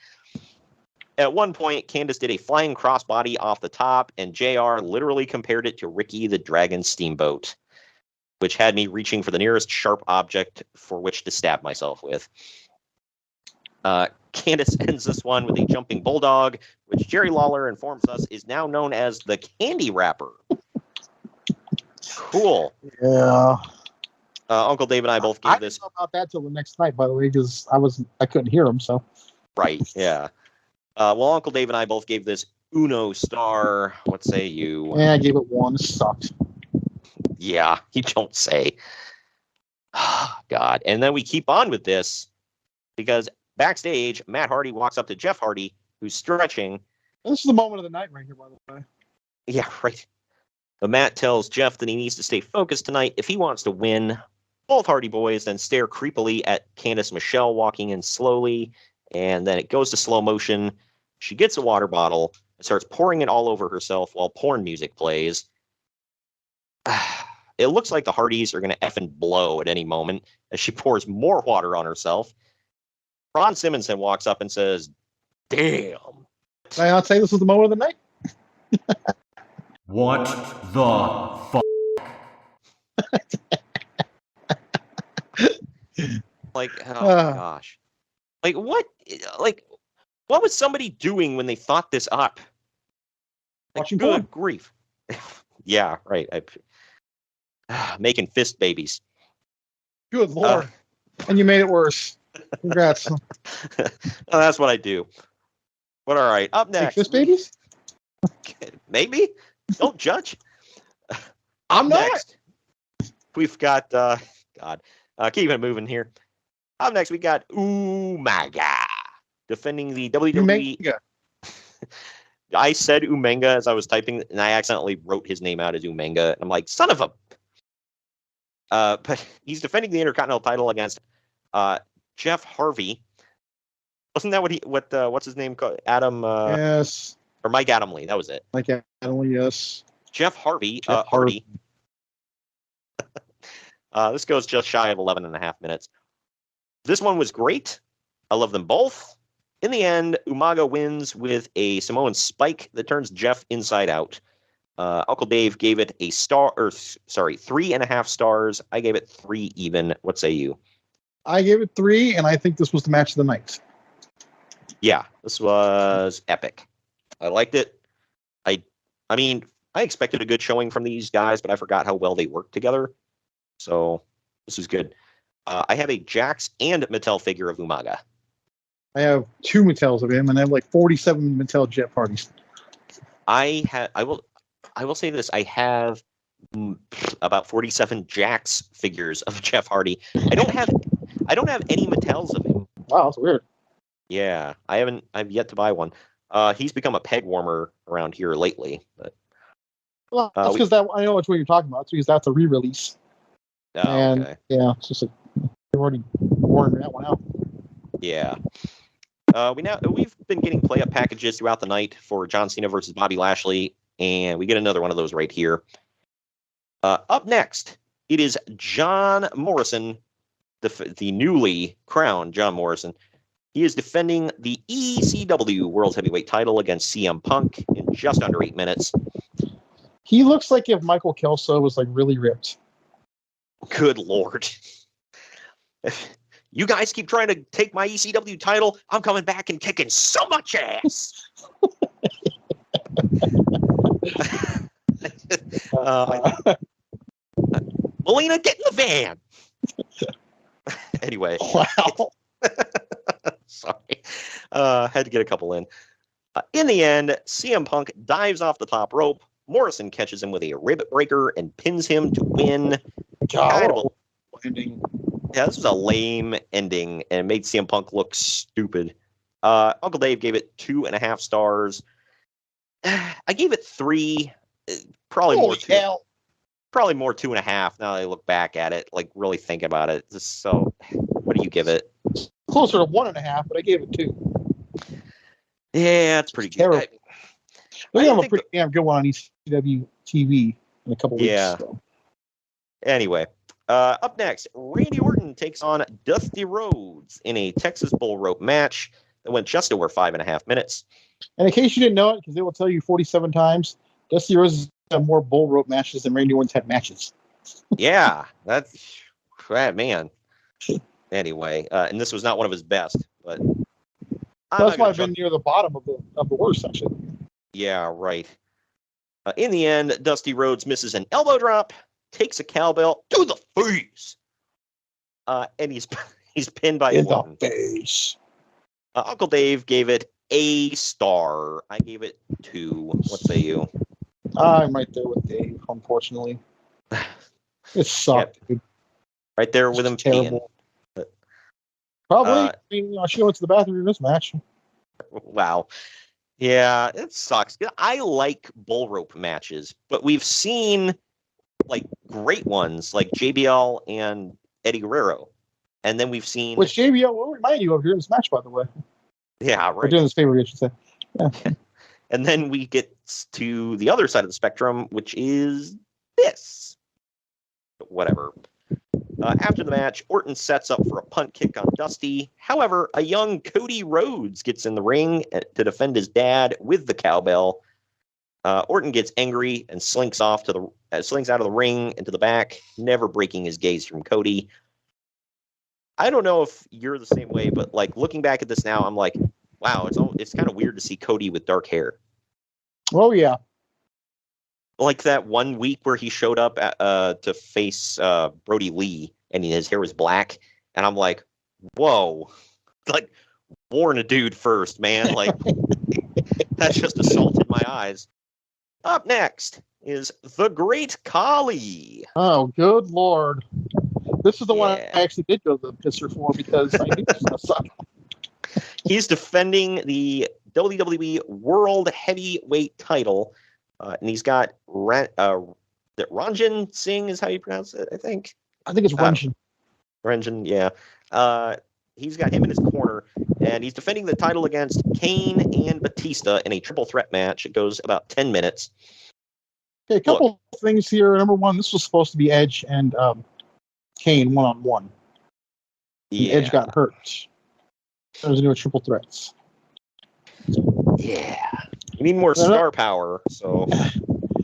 At one point, Candice did a flying crossbody off the top, and JR literally compared it to Ricky the Dragon Steamboat, which had me reaching for the nearest sharp object for which to stab myself with. Candice ends this one with a jumping bulldog, which Jerry Lawler informs us is now known as the candy wrapper. Cool. Yeah. Uncle Dave and I both gave this. I didn't know about that till the next night, by the way, because I couldn't hear him. So. Right. Yeah. Well, Uncle Dave and I both gave this Uno star. What say you? Yeah, I gave it 1. It sucked. Yeah, you don't say. God. And then we keep on with this because backstage, Matt Hardy walks up to Jeff Hardy, who's stretching. This is the moment of the night right here, by the way. Yeah, right. But Matt tells Jeff that he needs to stay focused tonight if he wants to win. Both Hardy boys then stare creepily at Candice Michelle walking in slowly, and then it goes to slow motion. She gets a water bottle and starts pouring it all over herself while porn music plays. It looks like the Hardys are going to effing blow at any moment as she pours more water on herself. Ron Simmons then walks up and says, "Damn." Did I not say this was the moment of the night? What the fuck? Like, oh my gosh. Like what? Like what was somebody doing when they thought this up? Like, Watching good porn. grief. Yeah, right. Making fist babies. Good lord. And you made it worse. Congrats. Well, that's what I do. But all right, up Make next. fist babies? Maybe. Don't judge. I'm not. Next, we've got God. Keep it moving here. Up next, we got Umaga defending the WWE. Umaga. I said Umenga as I was typing, and I accidentally wrote his name out as Umenga. And I'm like, son of a. But he's defending the Intercontinental title against Jeff Harvey. Wasn't that what's his name called? Adam. Yes. Or Mike Adamle. That was it. Like Adamle, yes. Jeff Harvey. Jeff Hardy. This goes just shy of 11 and a half minutes. This one was great. I love them both. In the end, Umaga wins with a Samoan spike that turns Jeff inside out. Uncle Dave gave it 3.5 stars. I gave it 3 even. What say you? I gave it 3, and I think this was the match of the night. Yeah, this was epic. I liked it. I mean, I expected a good showing from these guys, but I forgot how well they worked together. So this is good. I have a Jax and Mattel figure of Umaga. I have 2 Mattels of him, and I have like 47 Mattel Jeff Hardys. I will say this. I have about 47 Jax figures of Jeff Hardy. I don't have any Mattels of him. Wow, that's weird. Yeah, I've yet to buy one. He's become a peg warmer around here lately. But Well, that's because I know which one you're talking about. It's because that's a re-release. And okay. yeah, it's just like they've already worn that one out. Yeah. We've been getting play-up packages throughout the night for John Cena versus Bobby Lashley, and we get another one of those right here. Up next, it is John Morrison, the newly crowned John Morrison. He is defending the ECW World Heavyweight title against CM Punk in just under 8 minutes. He looks like if Michael Kelso was like really ripped. Good Lord. You guys keep trying to take my ECW title. I'm coming back and kicking so much ass. Melina, get in the van. Anyway. Wow. Sorry. Had to get a couple in. In the end, CM Punk dives off the top rope. Morrison catches him with a rib breaker and pins him to win. Ending. Yeah, this was a lame ending and made CM Punk look stupid. Uncle Dave gave it 2.5 stars. I gave it 3. Probably Holy more. hell. Probably more 2.5. Now that I look back at it, like really think about it. So, what do you give it? Closer to 1.5, but I gave it 2. Yeah, it's pretty Terrible. good. We have a pretty damn good one on ECW TV in a couple weeks. Yeah. So. Anyway, up next, Randy Orton takes on Dusty Rhodes in a Texas Bullrope match that went just over 5.5 minutes. And in case you didn't know it, because they will tell you 47 times, Dusty Rhodes has had more Bullrope matches than Randy Orton's had matches. Yeah, that's man. Anyway, and this was not one of his best, but That's why I've been near the bottom of the worst section. Yeah, right. In the end, Dusty Rhodes misses an elbow drop, takes a cowbell to the face, and he's pinned by In Orton. the face. Uncle Dave gave it a star. I gave it 2. What say you? I'm right there with Dave, unfortunately. It sucked. Yep. Right there with him terrible. peeing. Probably. I mean, she went to the bathroom in this match. Wow. Yeah, it sucks. I like bullrope matches, but we've seen like great ones like JBL and Eddie Guerrero. And then we've seen Which JBL will remind you of here in this match, by the way. Yeah, We're right. doing this favor, I should say. Yeah. And then we get to the other side of the spectrum, which is this. Whatever. After the match, Orton sets up for a punt kick on Dusty. However, a young Cody Rhodes gets in the ring to defend his dad with the cowbell. Orton gets angry and slinks out of the ring into the back, never breaking his gaze from Cody. I don't know if you're the same way, but like looking back at this now, I'm like, wow, it's kind of weird to see Cody with dark hair. Oh yeah. Like that one week where he showed up to face Brody Lee, and his hair was black, and I'm like, whoa, like warn a dude first, man. Like that just assaulted my eyes. Up next is the Great Khali. Oh, good lord. This is the one Yeah. I actually did go to the pisser for because I knew this was gonna suck. He's defending the WWE World Heavyweight Title, and he's got Ranjan Singh is how you pronounce it, I think. I think it's Ranjan. Ranjan, yeah. He's got him in his corner, and he's defending the title against Kane and Batista in a triple threat match. It goes about 10 minutes. Okay, a couple of things here. Number one, this was supposed to be Edge and Kane one-on-one. Yeah. Edge got hurt. There was no triple threats. Yeah. We need more star power, so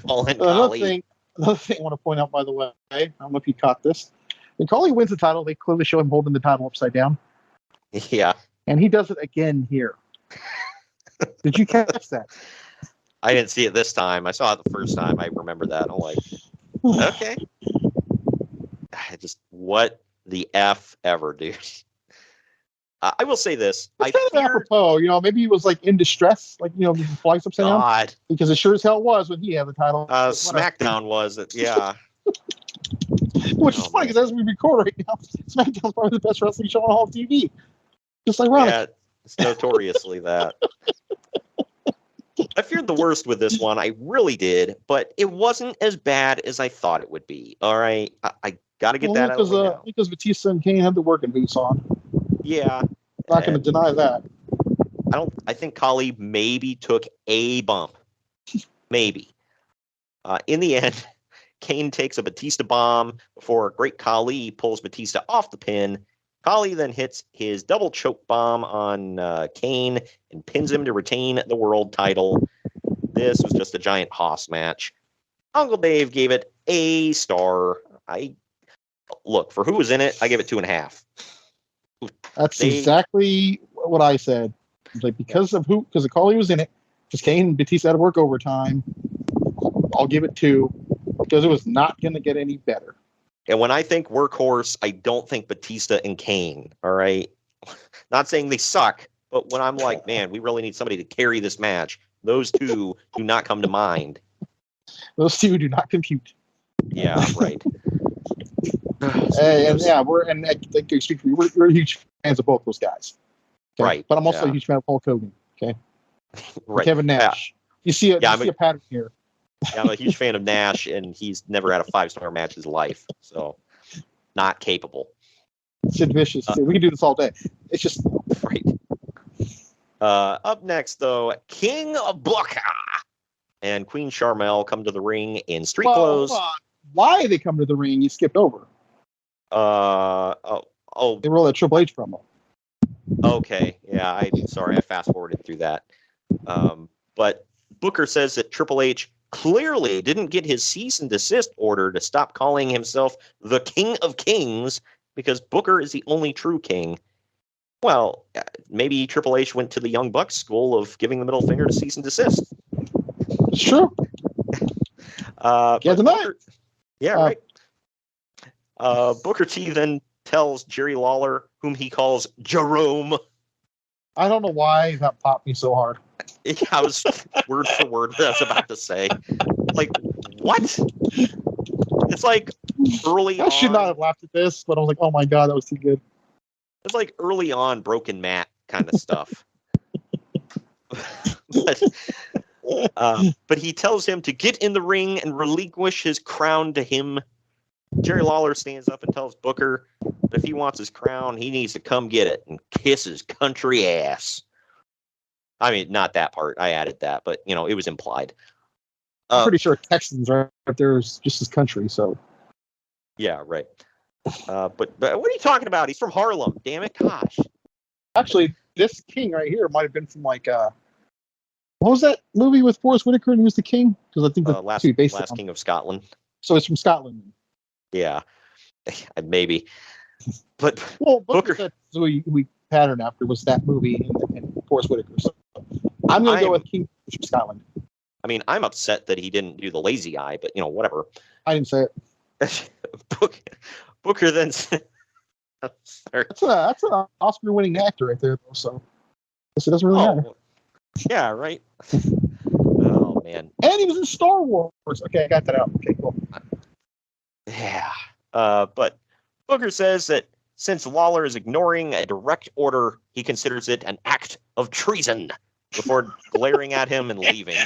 call in Khali. Another thing I want to point out, by the way, I don't know if you caught this. When Khali wins the title, they clearly show him holding the title upside down. Yeah. And he does it again here. Did you catch that? I didn't see it this time. I saw it the first time. I remember that. I'm like, okay. Just what the F ever, dude. I will say this. It's kind of apropos, maybe he was like in distress, like, he flies upside down. God. Because it sure as hell was when he had the title. SmackDown was it, yeah. Which is funny because as we record right now, SmackDown's probably the best wrestling show on all of TV. Just ironic. Yeah, it's notoriously that. I feared the worst with this one. I really did, but it wasn't as bad as I thought it would be. All right, I got to get that out of the way now. Because Batista and Kane had the working boots on. Yeah, Not going to deny that. I think Khali maybe took a bump, maybe. In the end, Kane takes a Batista bomb before Great Khali pulls Batista off the pin. Khali then hits his double choke bomb on Kane and pins him to retain the world title. This was just a giant hoss match. Uncle Dave gave it a star. Look, for who was in it, I gave it 2.5. That's exactly what I said. Like because of Khali was in it, because Kane and Batista had to work overtime, I'll give it 2 because it was not going to get any better. And when I think workhorse, I don't think Batista and Kane. All right, not saying they suck, but when I'm like, man, we really need somebody to carry this match, those two do not come to mind. Those two do not compute. Yeah, right. We're huge fans of both those guys. Okay? Right. But I'm also a huge fan of Hulk Hogan. Okay. Right. Kevin Nash. Yeah. You see a pattern here. Yeah, I'm a huge fan of Nash, and he's never had a 5-star match in his life, so not capable. Sid Vicious. We can do this all day. It's just right. Up next, though, King Booker and Queen Charmel come to the ring in street clothes. Why they come to the ring? You skipped over. They roll that Triple H promo. Okay, yeah. I'm sorry, I fast forwarded through that. But Booker says that Triple H clearly didn't get his cease and desist order to stop calling himself the King of Kings because Booker is the only true king. Well, maybe Triple H went to the Young Bucks school of giving the middle finger to cease and desist. It's true. Right. Booker T then tells Jerry Lawler, whom he calls Jerome. I don't know why that popped me so hard. I was word for word what I was about to say. Like, what? It's like early on. I should not have laughed at this, but I was like, oh my God, that was too good. It's like early on Broken Matt kind of stuff. But he tells him to get in the ring and relinquish his crown to him. Jerry Lawler stands up and tells Booker that if he wants his crown, he needs to come get it and kiss his country ass. I mean, not that part. I added that, but, it was implied. I'm pretty sure Texans right there is just his country, so. Yeah, right. But what are you talking about? He's from Harlem. Damn it. Gosh. Actually, this king right here might have been from what was that movie with Forrest Whitaker and he was the king? Because I think the Last King of Scotland. So it's from Scotland. Yeah, maybe. But Well, Booker- Booker said we patterned after was that movie and Forrest Whitaker. So I'm going to go with King from Scotland. I mean, I'm upset that he didn't do the lazy eye, but whatever. I didn't say it. Booker then said, sorry. That's an Oscar-winning actor right there, though. So it doesn't really matter. Yeah, right. Oh man. And he was in Star Wars. Okay, I got that out. Okay, cool. Yeah. But Booker says that since Lawler is ignoring a direct order, he considers it an act of treason before glaring at him and leaving.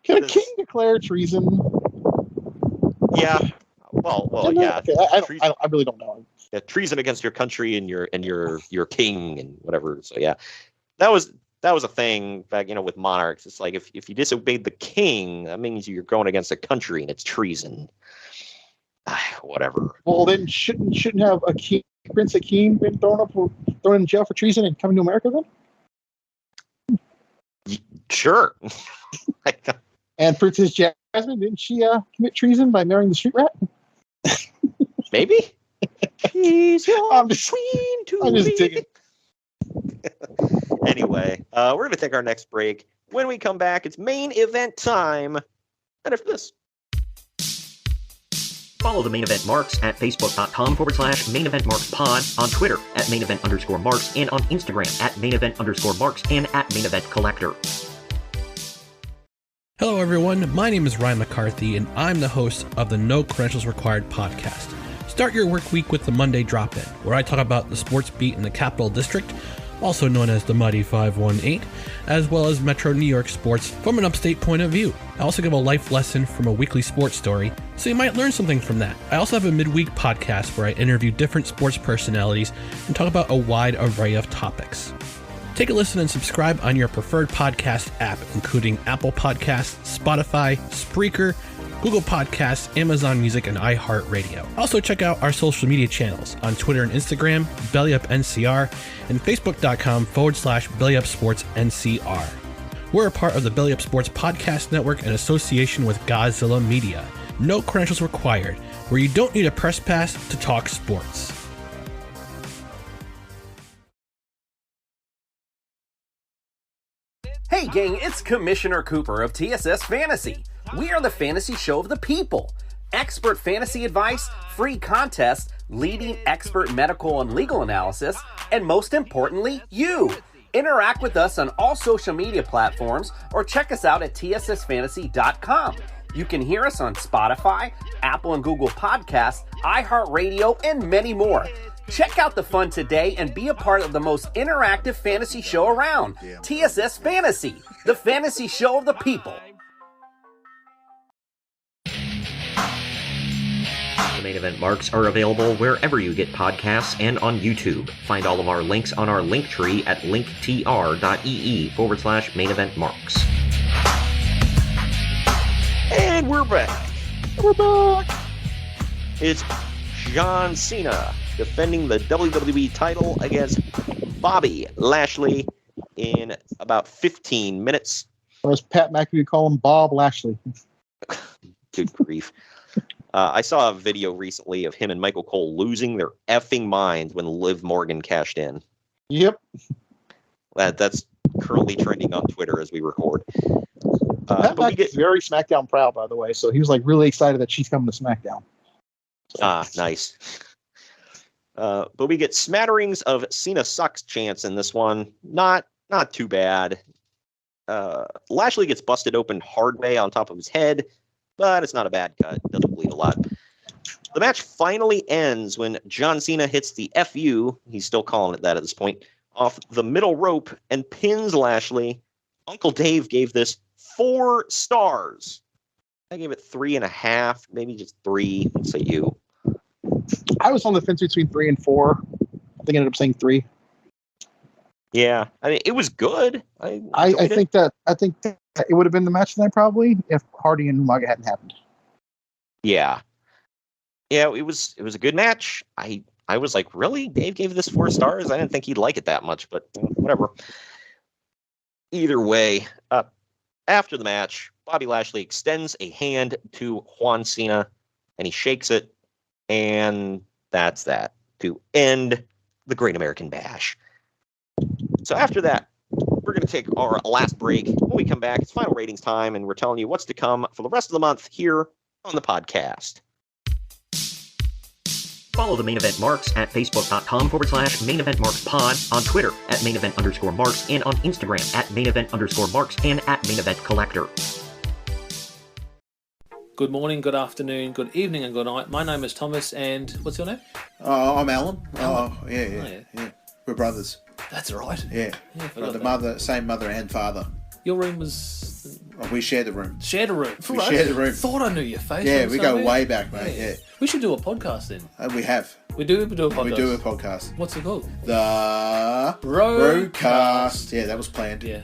Can a king declare treason? Yeah. Well, yeah. Okay, I really don't know. Yeah, treason against your country and your king and whatever. So yeah, that was a thing back, with monarchs. It's like if you disobeyed the king, that means you're going against a country and it's treason. Whatever. Well, then shouldn't have Prince Akeem been thrown in jail for treason and coming to America then? Sure. And Princess Jasmine, didn't she commit treason by marrying the street rat? Maybe. She's your I'm just digging. Anyway, we're going to take our next break. When we come back, it's main event time. And after this. Follow the Main Event Marks at facebook.com/Main Event Marks Pod, on Twitter at Main Event _Marks, and on Instagram at Main Event _Marks and at Main Event Collector. Hello, everyone. My name is Ryan McCarthy, and I'm the host of the No Credentials Required podcast. Start your work week with the Monday Drop-In, where I talk about the sports beat in the Capital District, also known as the Mighty 518, as well as Metro New York sports from an upstate point of view. I also give a life lesson from a weekly sports story, so you might learn something from that. I also have a midweek podcast where I interview different sports personalities and talk about a wide array of topics. Take a listen and subscribe on your preferred podcast app, including Apple Podcasts, Spotify, Spreaker, Google Podcasts, Amazon Music, and iHeartRadio. Also check out our social media channels on Twitter and Instagram, BellyUpNCR, and Facebook.com/BellyUpSportsNCR. We're a part of the Belly Up Sports Podcast Network in association with Godzilla Media. No credentials required, where you don't need a press pass to talk sports. Hey gang, it's Commissioner Cooper of TSS Fantasy. We are the fantasy show of the people. Expert fantasy advice, free contests, leading expert medical and legal analysis, and most importantly, you. Interact with us on all social media platforms or check us out at tssfantasy.com. You can hear us on Spotify, Apple and Google Podcasts, iHeartRadio, and many more. Check out the fun today and be a part of the most interactive fantasy show around. TSS Fantasy, the fantasy show of the people. The Main Event Marks are available wherever you get podcasts and on YouTube. Find all of our links on our link tree at linktr.ee/Main Event Marks. And we're back. We're back. It's John Cena defending the WWE title against Bobby Lashley in about 15 minutes. Or as Pat McAfee would call him, Bob Lashley. Good grief. I saw a video recently of him and Michael Cole losing their effing minds when Liv Morgan cashed in. Yep. That's currently trending on Twitter as we record. Pat McAfee's very SmackDown proud, by the way, so he was like really excited that she's coming to SmackDown. Nice. But we get smatterings of Cena sucks chants in this one. Not too bad. Lashley gets busted open hard way on top of his head, but it's not a bad cut. Doesn't bleed a lot. The match finally ends when John Cena hits the FU, he's still calling it that at this point, off the middle rope and pins Lashley. Uncle Dave gave this 4 stars. I gave it 3.5, maybe just 3. Let's say you. I was on the fence between 3 and 4. I think I ended up saying 3. Yeah, I mean it was good. I think that it would have been the match tonight probably if Hardy and Umaga hadn't happened. Yeah, it was a good match. I was like, really? Dave gave this 4 stars? I didn't think he'd like it that much, but whatever. Either way, after the match, Bobby Lashley extends a hand to Juan Cena, and he shakes it, and that's that, to end the Great American Bash. So after that, we're going to take our last break. When we come back, it's final ratings time, and we're telling you what's to come for the rest of the month here on the podcast. Follow the Main Event Marks at facebook.com/Main Event Marks Pod, on Twitter at Main Event _Marks, and on Instagram at Main Event _Marks and at Main Event Collector. Good morning, good afternoon, good evening, and good night. My name is Thomas, and what's your name? I'm Alan. Alan. Oh, yeah. We're brothers. That's right. Yeah. Same mother and father. Your room was... We shared the room. Shared a room. We shared the room. Thought I knew your face. Yeah, we go way back, mate. Yeah. We should do a podcast then. We have. We do a podcast. We do a podcast. What's it called? The Broadcast. Yeah, that was planned. Yeah.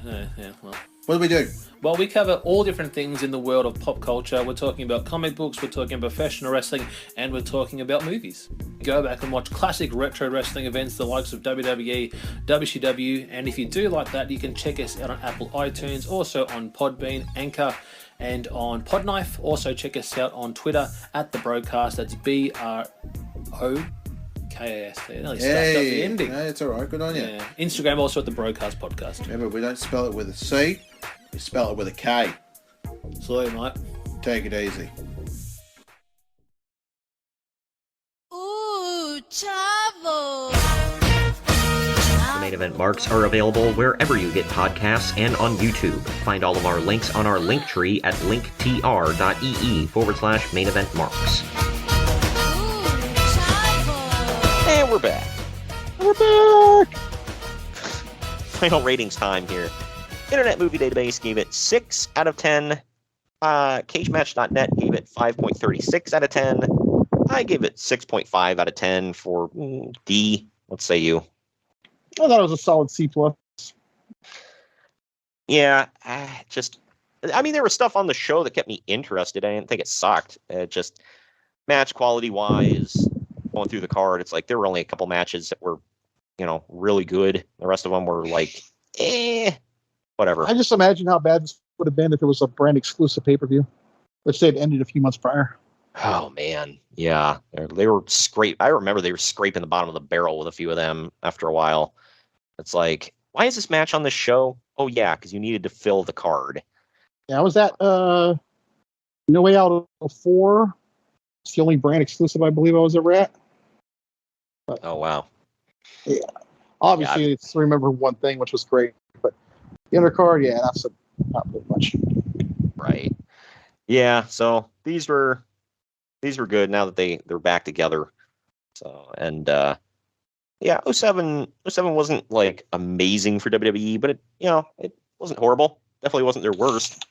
Well, what do we do? Well, we cover all different things in the world of pop culture. We're talking about comic books, we're talking about professional wrestling, and we're talking about movies. Go back and watch classic retro wrestling events, the likes of WWE, WCW, and if you do like that, you can check us out on Apple iTunes, also on Podbean, Anchor, and on Podknife. Also check us out on Twitter at The Broadcast. That's BROKAST. Nearly stuffed up the ending. No, it's all right. Good on you. Yeah. Instagram also at The Broadcast Podcast. Remember, we don't spell it with a C. We spell it with a K. Sorry, mate. Take it easy. Ooh, Chavo. The Main Event Marks are available wherever you get podcasts and on YouTube. Find all of our links on our link tree at linktr.ee/Main Event Marks. Ooh, Chavo. And we're back. We're back. Final ratings time here. Internet Movie Database gave it 6 out of 10. CageMatch.net gave it 5.36 out of 10. I gave it 6.5 out of 10 for D. What say you? I thought it was a solid C+. Yeah, I mean, there was stuff on the show that kept me interested. I didn't think it sucked. Just match quality wise, going through the card, it's like there were only a couple matches that were, really good. The rest of them were like, whatever. I just imagine how bad this would have been if it was a brand exclusive pay-per-view, which they'd ended a few months prior. Oh man, yeah, they were I remember they were scraping the bottom of the barrel with a few of them after a while. It's like, why is this match on this show? Oh yeah, because you needed to fill the card. Yeah, I was at No Way Out 4. It's the only brand exclusive I believe I was ever at. But, oh wow. Yeah, obviously it's remember one thing, which was great, but the undercard, yeah, that's not very much. Right. Yeah. So these were good now that they're back together. So yeah, 07 wasn't like amazing for WWE, but it wasn't horrible. Definitely wasn't their worst.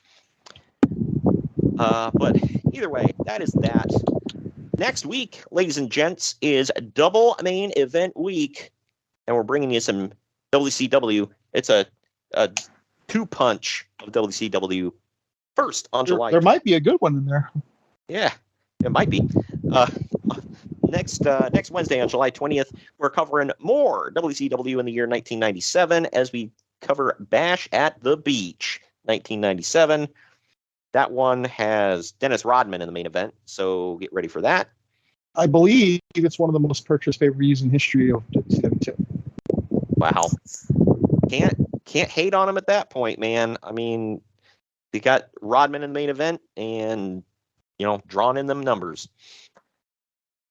But either way, that is that. Next week, ladies and gents, is double main event week, and we're bringing you some WCW. It's a two-punch of WCW. First on July. There might be a good one in there. Yeah, it might be. Next Wednesday on July 20th, we're covering more WCW in the year 1997 as we cover Bash at the Beach 1997. That one has Dennis Rodman in the main event, so get ready for that. I believe it's one of the most purchased pay-per-views in history of WCW too. Wow. Can't hate on him at that point, man. I mean, they got Rodman in the main event and, drawn in them numbers.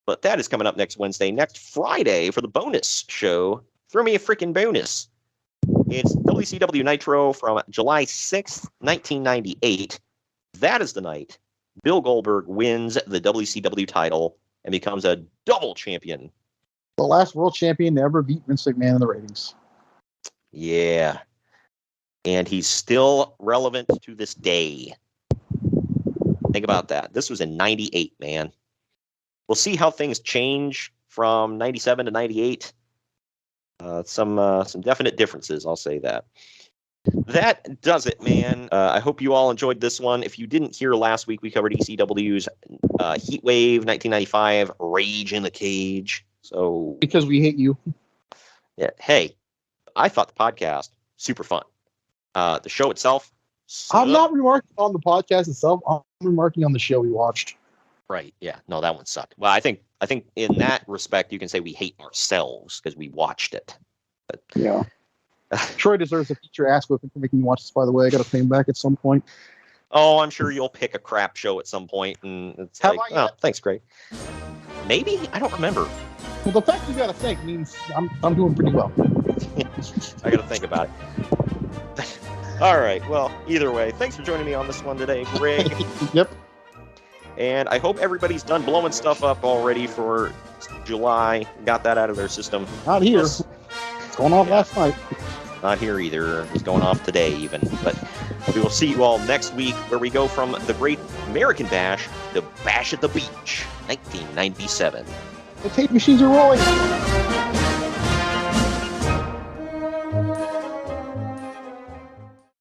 But that is coming up next Wednesday. Next Friday for the bonus show, throw me a freaking bonus. It's WCW Nitro from July 6th, 1998. That is the night Bill Goldberg wins the WCW title and becomes a double champion. The last world champion to ever beat Vince McMahon in the ratings. Yeah. And he's still relevant to this day. Think about that. This was in 98, man. We'll see how things change from 97 to 98. Some definite differences, I'll say that. That does it, man. I hope you all enjoyed this one. If you didn't hear last week, we covered ECW's Heatwave 1995, Rage in the Cage. So because we hate you. Yeah. Hey, I thought the podcast super fun. The show itself. I'm not remarking on the podcast itself. I'm remarking on the show we watched. Right. Yeah. No, that one sucked. Well, I think I think in that respect, you can say we hate ourselves because we watched it. But, Yeah. Troy deserves a feature ass whipping for making me watch this, by the way. I got to pay him back at some point. oh, I'm sure you'll pick a crap show at some point, and it's Have like, I yet? oh, thanks, Greg. Maybe? I don't remember. Well, the fact you got to think means I'm doing pretty well. I got to think about it. All right. Well, either way, thanks for joining me on this one today, Greg. Yep. And I hope everybody's done blowing stuff up already for July. Got that out of their system. Not here. Yes. It's going off last night. Not here either. It's going off today even. But we will see you all next week where we go from the Great American Bash to Bash at the Beach, 1997. The tape machines are rolling.